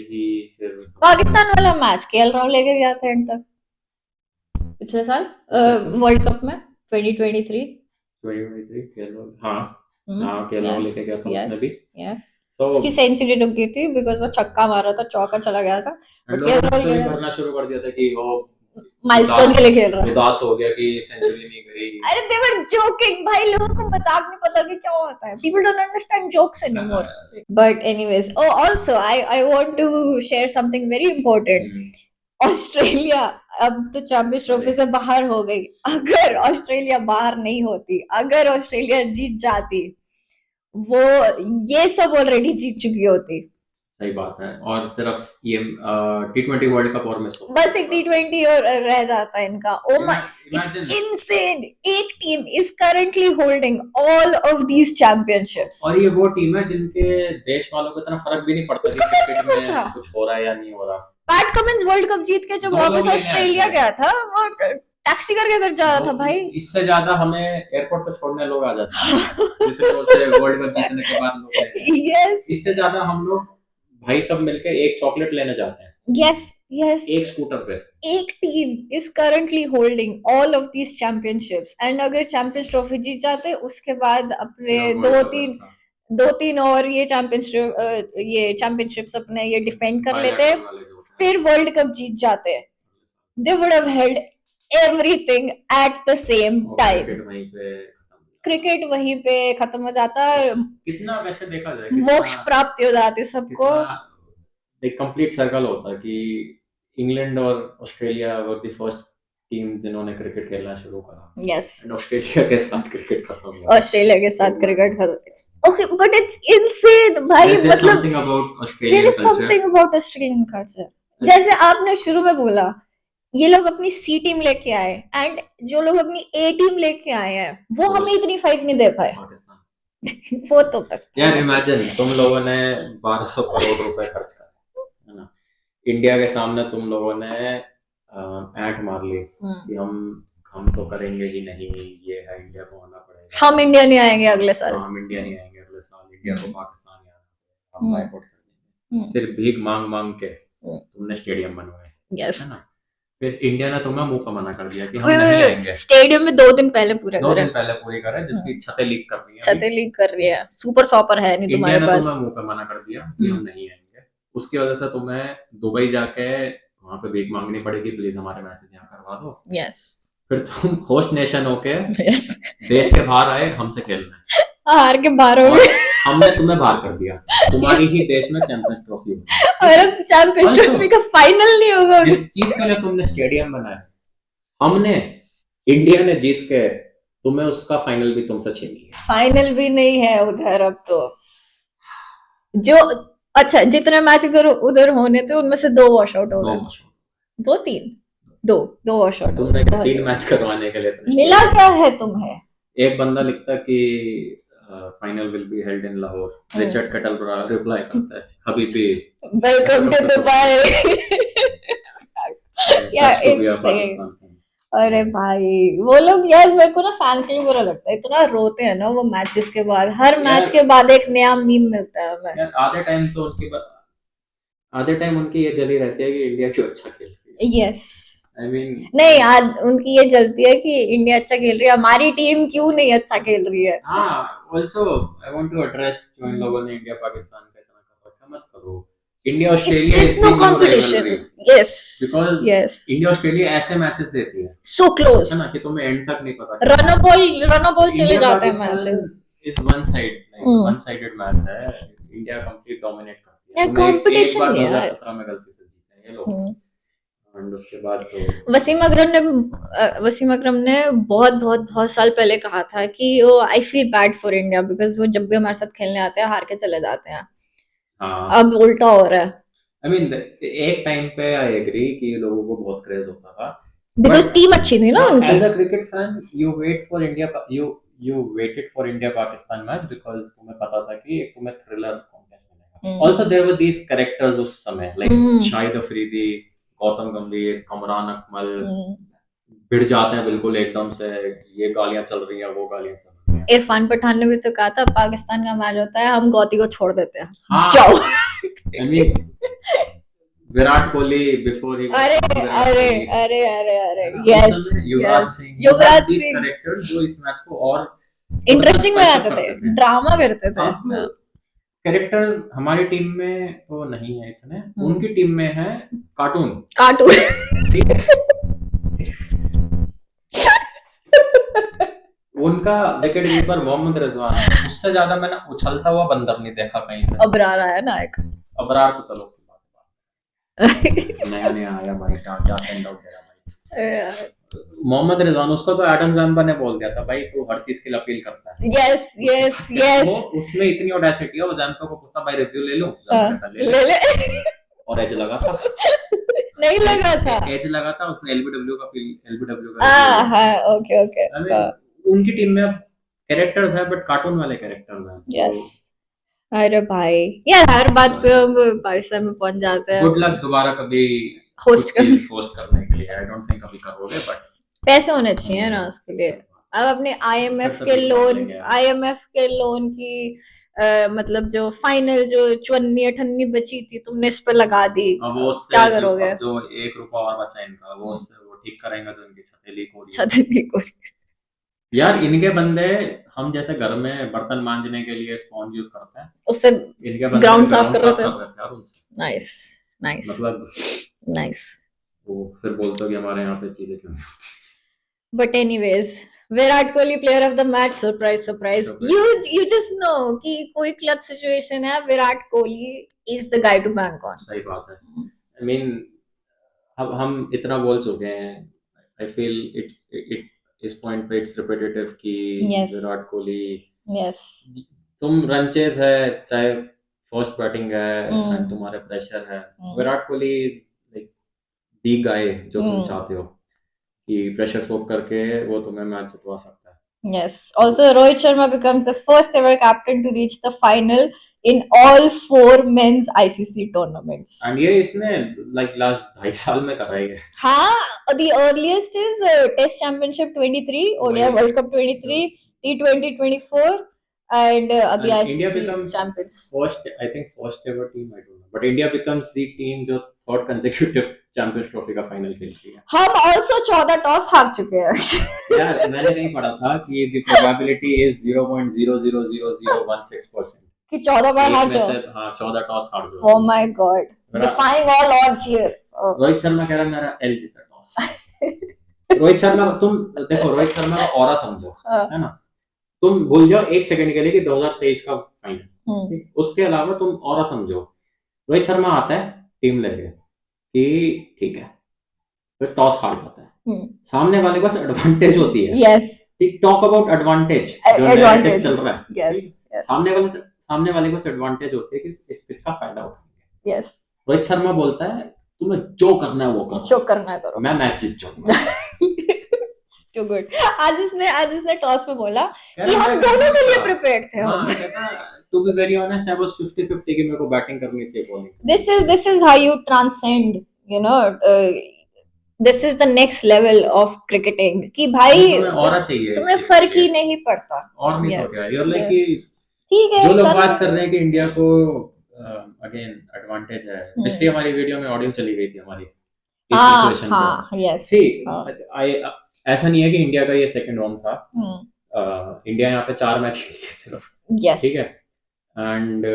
फिर पाकिस्तान वाला मैच केएल राहुल लेके गया था एंड तक पिछले साल वर्ल्ड कप में 2023। 2023 केएल राहुल, हाँ हाँ केएल राहुल लेके गया था उसने भी। यस So, उसकी सेंचुरी रुक गई थी बिकॉज वो छक्का मारा था, चौका चला गया था। बट केएल राहुल स्टोरी भरना शुरू कर दिया था कि वो माइलस्टोन के लिए खेल रहा था। उदास हो गया कि सेंचुरी नहीं गई। अरे they were joking भाई, लोगों को मजाक नहीं पता कि क्या होता है। People don't understand jokes anymore. But anyways, oh also I want to share something very important. Australia अब तो चैंपियंस ट्रॉफी से बाहर हो गई। अगर ऑस्ट्रेलिया बाहर नहीं होती, अगर ऑस्ट्रेलिया जीत जाती, वो ये सब ऑलरेडी जीत चुकी होती। सही बात है। और सिर्फ ये T20 वर्ल्ड कप और मिस हो, बस एक T20 और रह जाता है इनका। Oh my, it's insane. एक team is currently holding all of these championships, और ये वो टीम है जिनके देश वालों को इतना फर्क भी नहीं पड़ता कि क्रिकेट में कुछ हो रहा है या नहीं हो रहा। पैट कमिंस वर्ल्ड कप जीत के जब वापस ऑस्ट्रेलिया गया था, वो टैक्सी करके घर जा रहा था भाई। इससे ज्यादा हमें एयरपोर्ट पे छोड़ने लोग आ जाते हैं जितने वर्ल्ड कप जीतने के बाद लोग। यस इससे ज्यादा हम लोग भाई सब मिलके एक चॉकलेट लेने जाते हैं। यस यस एक स्कूटर पे। एक team is currently holding all of these championships, and अगर चैंपियंस ट्रॉफी जीत जाते, उसके बाद अपने दो तीन और ये चैंपियनशिप्स अपने ये डिफेंड कर लेते, फिर वर्ल्ड कप जीत जाते। They would have held everything at the same time. Cricket वहीं पे खत्म हो जाता। कितना वैसे देखा जाए मोक्ष प्राप्ति हो जाती सबको। एक कंप्लीट सर्कल होता कि इंग्लैंड और Australia were the first team जिन्होंने क्रिकेट खेलना शुरू करा। यस एंड ऑस्ट्रेलिया के साथ क्रिकेट खत्म हुआ। ऑस्ट्रेलिया के साथ क्रिकेट खत्म। ओके बट इट्स इनसेन भाई। मतलब there is something about Australian culture. जैसे आपने शुरू में बोला, ये लोग अपनी सी टीम लेके आए, एंड जो लोग अपनी ए टीम लेके आए हैं, वो हमें इतनी फाइट नहीं दे पाए। वो तो बस यार इमेजिन तुम लोगों ने 1200 करोड़ रुपए खर्च करे, है ना, इंडिया के सामने तुम लोगों ने ऐंठ मार ली कि हम तो करेंगे ही नहीं, ये है इंडिया को आना पड़ेगा, हम इंडिया नहीं आएंगे अगले साल, हम इंडिया नहीं आएंगे अगले साल, इंडिया को पाकिस्तान ही आना पड़ेगा, हम बायकॉट कर देंगे। फिर भीख मांग मांग के तुमने स्टेडियम बनवाए, यस, है ना, फिर इंडिया ने तुम्हें मुंह पर मना कर दिया कि हम नहीं आएंगे। स्टेडियम में 2 दिन पहले पूरे करे जिसकी छतें लीक कर रही है, छतें लीक कर रही है, सुपर सॉपर है नहीं तुम्हारे पास। इंडिया ने तुम्हें मुंह पर मना कर दिया कि हम नहीं आएंगे, उसकी वजह से तुम्हें दुबई जाके वहां पे भीख मांगनी पड़ेगी, प्लीज हमारे मैचेस यहाँ करवा दो। यस फिर तुम होस्ट नेशन होके देश के बाहर आए हमसे खेलने, हार के बाहर हो गए, हमने तुम्हें बाहर कर दिया, तुम्हारी ही देश में चैंपियंस ट्रॉफी होगी और अब चैंपियंस ट्रॉफी का फाइनल नहीं होगा। जिस चीज के लिए तुमने स्टेडियम बनाया, हमने इंडिया ने जीत के तुम्हें उसका फाइनल भी तुमसे छीन लिया। फाइनल भी नहीं है उधर अब तो। जो अच्छा जितने मैच इधर उधर होने थे उनमें से 2 वॉश आउट हो गए, 2 वॉश आउट। तुमने 3 मैच करवाने के लिए मिला क्या है तुम्हें? एक बंदा लिखता कि final will be held in Lahore, Richard कटल रिप्लाई करता है हबीबी वेलकम टू दुबई। यार इट्स अरे भाई वो लोग यार, मेरे को ना फैंस के लिए बुरा लगता है, इतना रोते हैं ना वो मैचेस के बाद, हर मैच के बाद एक नया मीम मिलता है हमें। यार आधे टाइम उनकी ये जली रहती है कि इंडिया क्यों अच्छा खेल रही है। यस I mean, नहीं आज उनकी ये जलती है कि इंडिया अच्छा खेल रही है, हमारी टीम क्यों नहीं अच्छा खेल रही है। also I want to address जो इन लोगों ने इंडिया पाकिस्तान का इतना कर रखा, मत करो। India Australia is no competition. Yes because India Australia ऐसे मैचेस देती है सो क्लोज, है ना, कि तुम्हें एंड तक नहीं पता, रन बॉल चले जाते हैं match. Is one sided match है, इंडिया कंप्लीट डोमिनेट करती है। कंपटीशन 2017 में गलती से जीते हैं ये लोग, और उसके बाद तो वसीम अकरम ने बहुत साल पहले कहा था कि वो I feel bad for India because वो जब भी हमारे साथ खेलने आते हैं हार के चले जाते हैं। अब उल्टा हो रहा है। I mean, एक टाइम पे आई एग्री कि लोगों को बहुत क्रेज होता था बिकॉज टीम अच्छी थी ना उनकी। As a cricket fan you wait for India, you waited for India Pakistan match because तुम्हें पता था कि एक तुम्हें thriller contest मिलेगा. Also there were these characters उस समय like शाहिद अफरीदी, गौतम गंभीर, कमरान अकमल भिड़ जाते हैं बिल्कुल एकदम से, ये गालियां चल रही हैं, वो गालियां चल रही हैं. इरफान पठान ने भी तो कहा था पाकिस्तान का मैच होता है हम गौती को छोड़ देते हैं. हाँ, जाओ. I mean, Virat Kohli before he अरे अरे अरे अरे अरे yes Yuvraj Singh, Yuvraj these Singh characters जो इस मैच को और इंटरेस्टिंग बनाते थे, ड्रामा करते थे. कैरेक्टर्स हमारी टीम में तो नहीं है इतने, उनकी टीम में है कार्टून. उनका विकेट कीपर मोहम्मद रिजवान, उससे ज्यादा मैंने उछलता हुआ बंदर नहीं देखा कहीं पे. अबरार आया ना एक. अबरार तो चलो उसकी बात नया नया आया भाई, क्या सेंड आउट किया भाई. मोहम्मद रिजवान, उसको तो एडम जानबा ने बोल दिया था भाई तू हर चीज के लिए अपील करता है. Yes yes yes. वो उसमें इतनी ऑडेसिटी है, वो जानबा को पूछता भाई रिव्यू ले लूं, ले और एज लगा था. नहीं लगा था, एज लगा था उसने. एलबीडब्ल्यू का हां ओके ओके. उनकी टीम में कैरेक्टर्स है बट कार्टून वाले कैरेक्टर्स हैं. यस. अरे भाई यार हर बात पे हम पाकिस्तान में पहुंच जाते हैं. गुड लक दोबारा कभी होस्ट करने के लिए. आई डोंट थिंक अभी करोगे बट पैसे होने चाहिए ना उसके लिए. अब अपने आईएमएफ के लोन की मतलब जो फाइनल जो 54-58 बची थी तुमने इस पे लगा दी, क्या करोगे? जो 1 रुपया और बचा इनका वो ठीक करेंगे तो इनकी छतें लीक हो रही है. यार इनके बंदे हम जैसे घर में बर्तन मांजने के लिए स्पॉन्ज यूज करते हैं, उससे इनके बंदे ग्राउंड साफ कर रहे थे यार उनसे. नाइस नाइस मतलब नाइस. वो फिर बोलते हो कि हमारे यहाँ पे चीजें क्यों नहीं होती. But anyways Virat Kohli player of the match. Surprise. you just know कि कोई क्लच सिचुएशन है, Virat Kohli is the guy to bank on. सही बात है. आई मीन अब हम इतना बोल चुके हैं. आई फील इट इस पॉइंट पे इट्स रिपीटेटिव कि विराट कोहली, यस तुम रनचेज है चाहे फर्स्ट बैटिंग है एंड तुम्हारे प्रेशर है, Virat Kohli is like the guy जो तुम चाहते हो कि प्रेशर सोक करके वो तुम्हें मैच जितवा सकता है. Yes. Also, Rohit Sharma becomes the first ever captain to reach the final in all 4 men's ICC tournaments. And ये इसने like last 2.5 साल में करा है. हाँ, the earliest is Test Championship 23, ODI World Cup 23, T20 24, and अभी ICC champions. First ever team, I don't know, but India becomes the team जो third consecutive champions trophy का फाइनल खेल रही है. हम also 14 टॉस हार चुके हैं. यार मैंने कहीं पढ़ा था कि the probability is 0.000016% कि 14 बार हार जाओ. हाँ 14 टॉस हार जाओ. Oh my god, defying all odds here. Rohit Sharma कह रहा मेरा एल जीता टॉस. रोहित शर्मा तुम देखो, रोहित शर्मा का ऑरा समझो, है ना. तुम भूल जाओ 1 सेकंड के लिए कि 2023 का फाइनल, उसके अलावा तुम ऑरा समझो. रोहित शर्मा आता है टीम लेके कि ठीक है, फिर टॉस हार जाता है. सामने वाले के पास एडवांटेज होती है. यस. टॉक अबाउट एडवांटेज जो नैरेटिव चल रहा है. यस. सामने वाले के पास एडवांटेज होती है कि इस पिच का फायदा उठाएंगे. यस. रोहित शर्मा बोलता है तुम्हें जो करना है वो करो, जो करना है करो, मैं मैच जीत जाऊंगा. Too good. आज इसने टॉस में बोला कि हम दोनों के लिए प्रिपेयर्ड थे. To be very honest, I was 50-50 कि मेरे को बैटिंग करनी चाहिए bowling. This is how you transcend, you know. This is the next level of cricketing. कि भाई तुम्हें फर्क ही नहीं पड़ता. और नहीं तो क्या. You're like कि ठीक है. जो लोग बात कर रहे हैं कि इंडिया को अगेन एडवांटेज है, इसलिए हमारी वीडियो में ऑडियो चली गई थी हमारी इस सिचुएशन पे. हाँ यस. ऐसा नहीं है कि इंडिया का ये सेकंड होम था. इंडिया यहाँ पे 4 मैच खेली है सिर्फ. ठीक है. And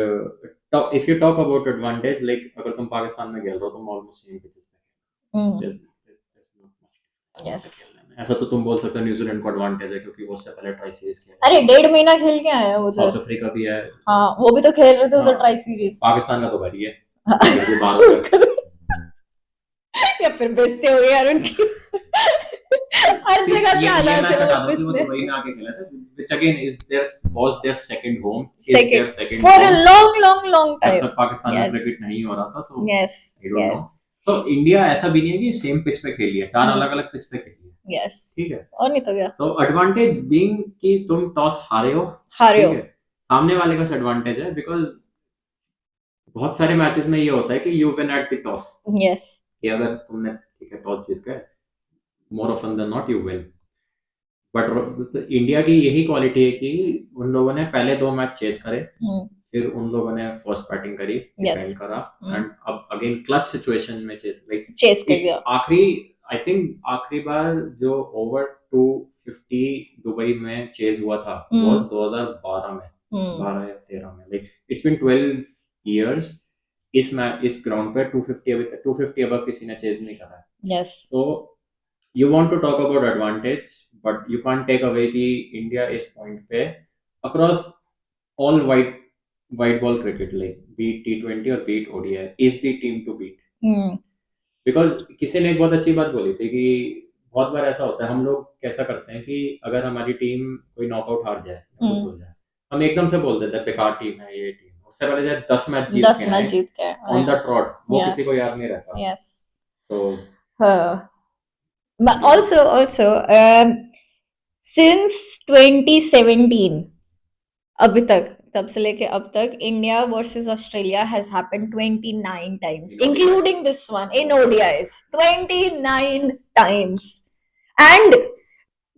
if you talk about advantage, like अगर तुम पाकिस्तान में खेल रहे हो तुम ऑलमोस्ट सेम पिचेस पे. यस. ऐसा तो तुम बोल सकते हो न्यूजीलैंड को एडवांटेज है क्योंकि वो उससे पहले ट्राई सीरीज खेला. अरे 1.5 महीना खेल के आए हैं वो. साउथ अफ्रीका भी है. हाँ वो भी तो खेल रहे थे उधर ट्राई सीरीज. पाकिस्तान का तो भारी है. या फिर बेइज्जती हो गई यार उनकी. हर जगह से आ जाते हैं वो वही में आके खेला था, which again was their second home. Second for a long time. तब पाकिस्तान में क्रिकेट नहीं हो रहा था. So yes. तो इंडिया ऐसा भी नहीं है कि सेम पिच पे खेली है, 4 अलग-अलग पिच पे खेली है. यस, ठीक है, और नहीं तो क्या, सो एडवांटेज बीइंग कि तुम टॉस हारे हो, हारे ठीक हो, है, सामने वाले का एडवांटेज है, बिकॉज बहुत सारे मैचेस में ये होता है कि you win at the toss, yes, कि अगर तुमने ठीक है टॉस जीत गए, more often then not you win. But India की यही क्वालिटी है कि उन लोगों ने पहले 2 मैच चेस करे, फिर उन लोगों ने फर्स्ट बैटिंग करी, डिफेंड करा, एंड अब अगेन क्लच सिचुएशन में चेस चेस कर दिया। आखिरी, आई थिंक आखिरी बार जो ओवर 250 दुबई में चेस हुआ था वाज 2012 में, 12 या 13 में, लाइक इट्स बीन 12 इयर्स। इस ग्राउंड पे 250 अभी तक 250 अबव किसी ने चेस नहीं करा है। Yes, so you want to talk about advantage, but you can't take away कि India इस point पे across all white ball cricket, like be it T20 or be it ODI, is the team to beat. Because किसी ने एक बहुत अच्छी बात बोली थी कि बहुत बार ऐसा होता है, हम लोग कैसा करते हैं कि अगर हमारी टीम कोई नॉकआउट हार जाए या कुछ हो जाए, हम एकदम से बोल देते हैं बेकार टीम है ये टीम, उससे पहले जब 10 मैच जीत के ऑन द ट्रॉट, वो किसी को याद नहीं रहता। यस, तो but also since 2017 अभी तक, तब से लेके अब तक, India versus Australia has happened 29 times including this one in ODIs, 29 times, and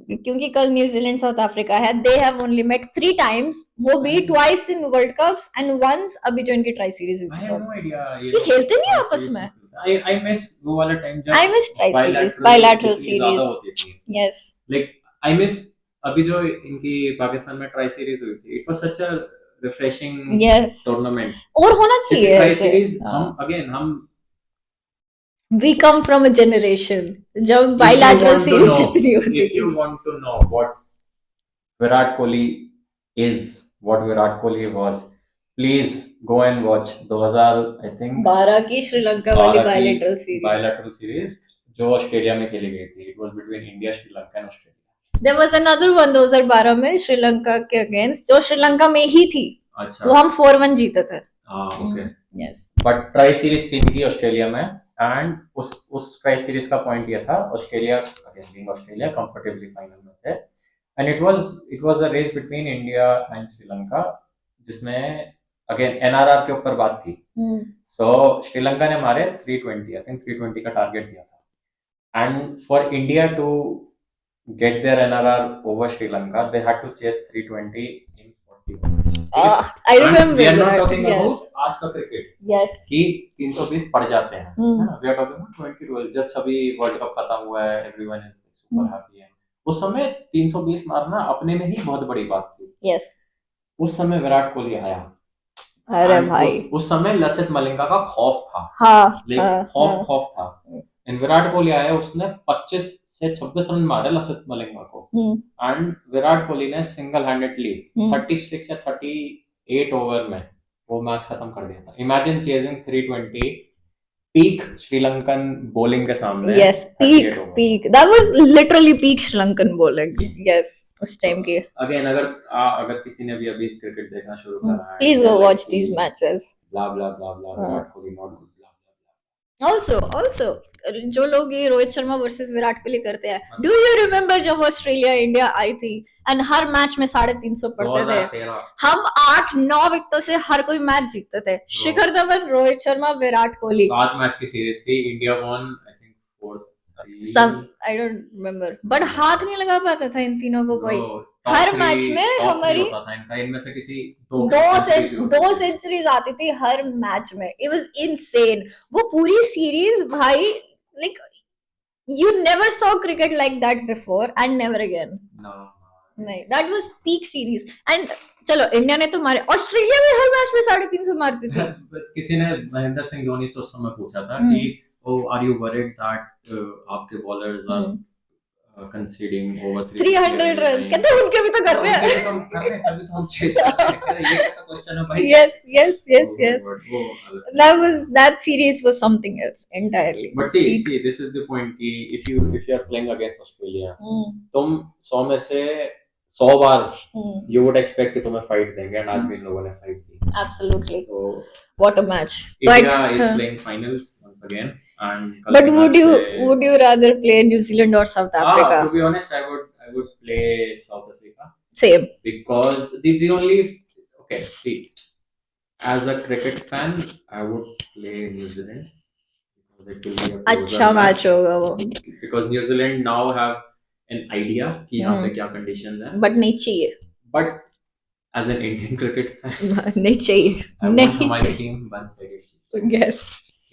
क्योंकि कल न्यूजीलैंड साउथ अफ्रीका है, they have only met 3 times, वो भी twice in world cups and once अभी जो इनकी ट्राई सीरीज हुई थी। आई हैव नो आईडिया, ये खेलते नहीं आपस में। आई मिस वो वाला टाइम जब I miss tri series, bilateral series, yes, like I miss अभी जो इनकी पाकिस्तान में ट्राई सीरीज हुई थी, it was such a refreshing tournament, और होना चाहिए ट्राई सीरीज। हम we come from a generation जब bilateral series इतनी होती थी। If you want to know what Virat Kohli is, what Virat Kohli was, please go and watch 2000 I think 12 की श्रीलंका वाली bilateral series जो ऑस्ट्रेलिया में खेली गई थी। It was between India, Sri Lanka and Australia. There was another one 2012 में श्रीलंका के against, जो श्रीलंका में ही थी। अच्छा। वो हम 4-1 जीते थे। Okay, yes, but tri series थी इनकी ऑस्ट्रेलिया में, एंड उस ट्राई सीरीज का पॉइंट ये था, ऑस्ट्रेलिया कंफर्टेबली फाइनल में थे, and it was a race between India and Sri, जिसमें अगेन एनआरआर के ऊपर बात थी। सो श्रीलंका ने मारे 320, आई थिंक 320 का टारगेट दिया था, and for India to get there NRR over Sri, दे हैड टू चेस 320 इन 40 overs. I remember. We are not talking about आज का क्रिकेट, yes, कि 320 पड़ जाते हैं, है ना? We are talking about 2012, just अभी वर्ल्ड कप खत्म हुआ है, everyone is super happy है। उस समय 320 मारना अपने में ही बहुत बड़ी बात थी। yes, उस समय विराट कोहली आया, अरे भाई, उस समय लसित मलिंगा का खौफ था, हाँ, खौफ था, एंड विराट कोहली आया, उसने 25 से 26 रन मारे लसित मलिंगा को, एंड विराट कोहली ने सिंगल हैंडेडली 36 या 38 ओवर में वो मैच खत्म कर दिया था। Imagine chasing 320 peak Sri Lankan bowling के सामने। Yes, peak that was literally peak Sri Lankan bowling, yes, उस टाइम की। अगेन अगर किसी ने भी अभी क्रिकेट देखना शुरू करा है, please go watch these matches, blah blah blah blah, Virat Kohli not good, blah blah blah. Also जो लोग ये रोहित शर्मा वर्सेस विराट कोहली करते हैं, डू यू रिमेम्बर जब ऑस्ट्रेलिया इंडिया आई थी एंड हर मैच में 350 पड़ते थे, हम 8-9 विकेटों से हर कोई मैच जीतते थे, शिखर धवन, रोहित शर्मा, विराट कोहली, 7 मैच की सीरीज थी, India one I think 4-3, some I don't remember, but हाथ नहीं लगा पाता था इन तीनों को कोई, हर मैच में हमारी इनमें से किसी दो सेंचुरीज आती थी हर मैच में, इट वाज इनसेन। वो पूरी सीरीज भाई, like you never saw cricket like that before and never again. No, नहीं, that was peak series. and चलो इंडिया ने तो मारे, ऑस्ट्रेलिया में हर मैच में 350 मारती थी। किसी ने महेंद्र सिंह धोनी से उस समय पूछा था कि आर यू वरीड दैट आपके bowlers are conceding over 300 runs, कहते हैं उनके भी तो कर रहे हैं, तभी तो हम चेस कर रहे हैं, ये कैसा क्वेश्चन है भाई। yes, that series was something else entirely, but see this is the point कि if you are playing against Australia, तुम 100 में से 100 बार you would expect कि तुम्हें फाइट देंगे, and आज भी इन लोगों ने fight the, absolutely, so what a match। India is playing finals once again, and But would you rather play New Zealand or South Africa? To be honest, I would play South Africa. Same. Because the only okay, see, as a cricket fan, I would play New Zealand because it will be a closer अच्छा match होगा वो. Because New Zealand now have an idea कि यहाँ पे क्या conditions हैं. But नहीं चाहिए. But as an Indian cricket fan, नहीं चाहिए. I want हमारी team one-sided. Yes.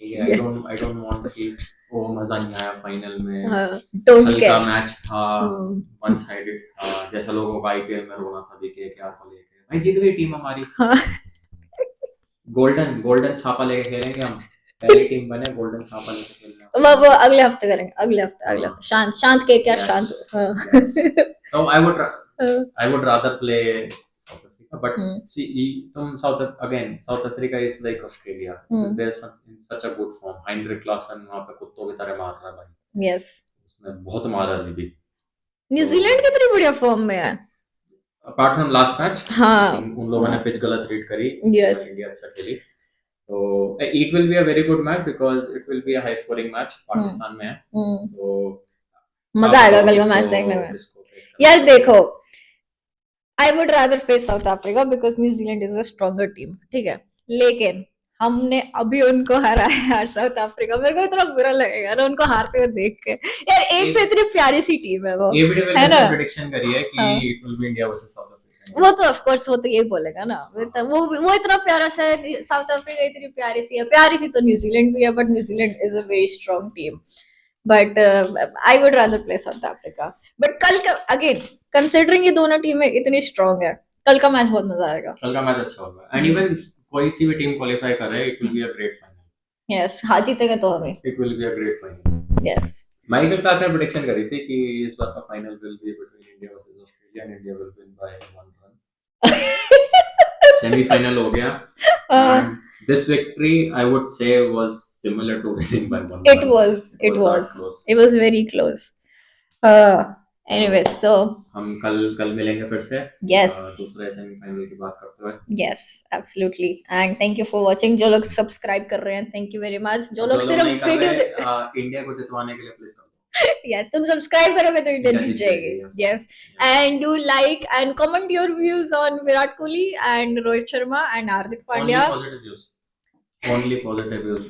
Yeah, I don't want कि वो मजा नहीं आया फाइनल में. Don't हल्का care. मैच था, one-sided था. जैसा लोगों का IPL में रोना था देखे क्या को लेके. भाई जीत गई टीम हमारी. गोल्डन छापा लेके खेलेंगे हम. पहली टीम बने गोल्डन छापा लेके खेलना. वो अगले हफ्ते करेंगे. अगले हफ्ते शांत के क्या शांत. So I would rather play South Africa, but see, South Africa is like Australia. They're in such a good form. Heinrich Klaasen वहाँ पे कुत्तों की तरह मार रहा है भाई. Yes. उसने बहुत मारा अभी भी. न्यूजीलैंड कितनी बढ़िया फॉर्म में है. Apart from last match, हाँ. उन लोगों ने पिच गलत रीड करी. Yes. इंडिया अच्छा खेली. So it will be a very good match because it will be a high scoring match. Pakistan में है. So मजा आएगा कल का मैच देखने में. यार देखो, I would rather face South Africa because New Zealand is a stronger team. ठीक है, लेकिन हमने अभी उनको हराया यार साउथ अफ्रीका. मेरे को इतना बुरा लगेगा ना उनको हारते हुए देख के. यार एक तो इतनी प्यारी सी टीम है वो, है ना. प्रेडिक्शन करी है कि it will be India versus South Africa. वो तो ऑफ कोर्स वो तो यही बोलेगा ना. वो इतना प्यारा सा है. साउथ अफ्रीका इतनी प्यारी सी है. प्यारी सी तो न्यूजीलैंड भी है, but New Zealand is a very strong team. But I would rather play south Africa. But कल का अगेन कंसिडरिंग ये दोनों टीमें इतनी स्ट्रॉन्ग है, कल का मैच बहुत मजा आएगा. कल का मैच अच्छा होगा. एंड इवन कोई सी भी टीम क्वालीफाई कर रहा है, it will be a great final. Yes, हाँ जीतेंगे तो हमें. It will be a great final. Yes. Michael Clarke ने प्रेडिक्शन करी थी कि इस बार का final will be between India versus Australia and India will win bye 1 run. Semifinal हो गया. And this victory I would say was similar to winning by 1 run. It was very close. Anyway, so हम कल मिलेंगे फिर से. Yes. दूसरे semifinal की बात करते हुए. Yes, absolutely. And thank you for watching. जो लोग सब्सक्राइब कर रहे हैं, thank you very much. जो लोग सिर्फ वीडियो इंडिया को जितवाने के लिए प्लीज कर दो. Yeah, तुम सब्सक्राइब करोगे तो इंडिया जीत जाएगी. Yes. And do like and comment your views on Virat Kohli and Rohit Sharma and Hardik Pandya. Only positive views.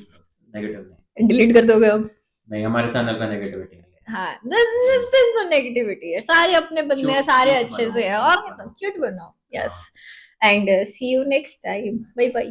Negative नहीं. Delete कर दोगे अब? नहीं, हमारे चैनल का नेगेटिविटी नहीं है. हाँ, this is the negativity है. सारे अपने बंदे हैं, सारे अच्छे से हैं. और क्यूट बनाओ. Yes. And see you next time. Bye bye.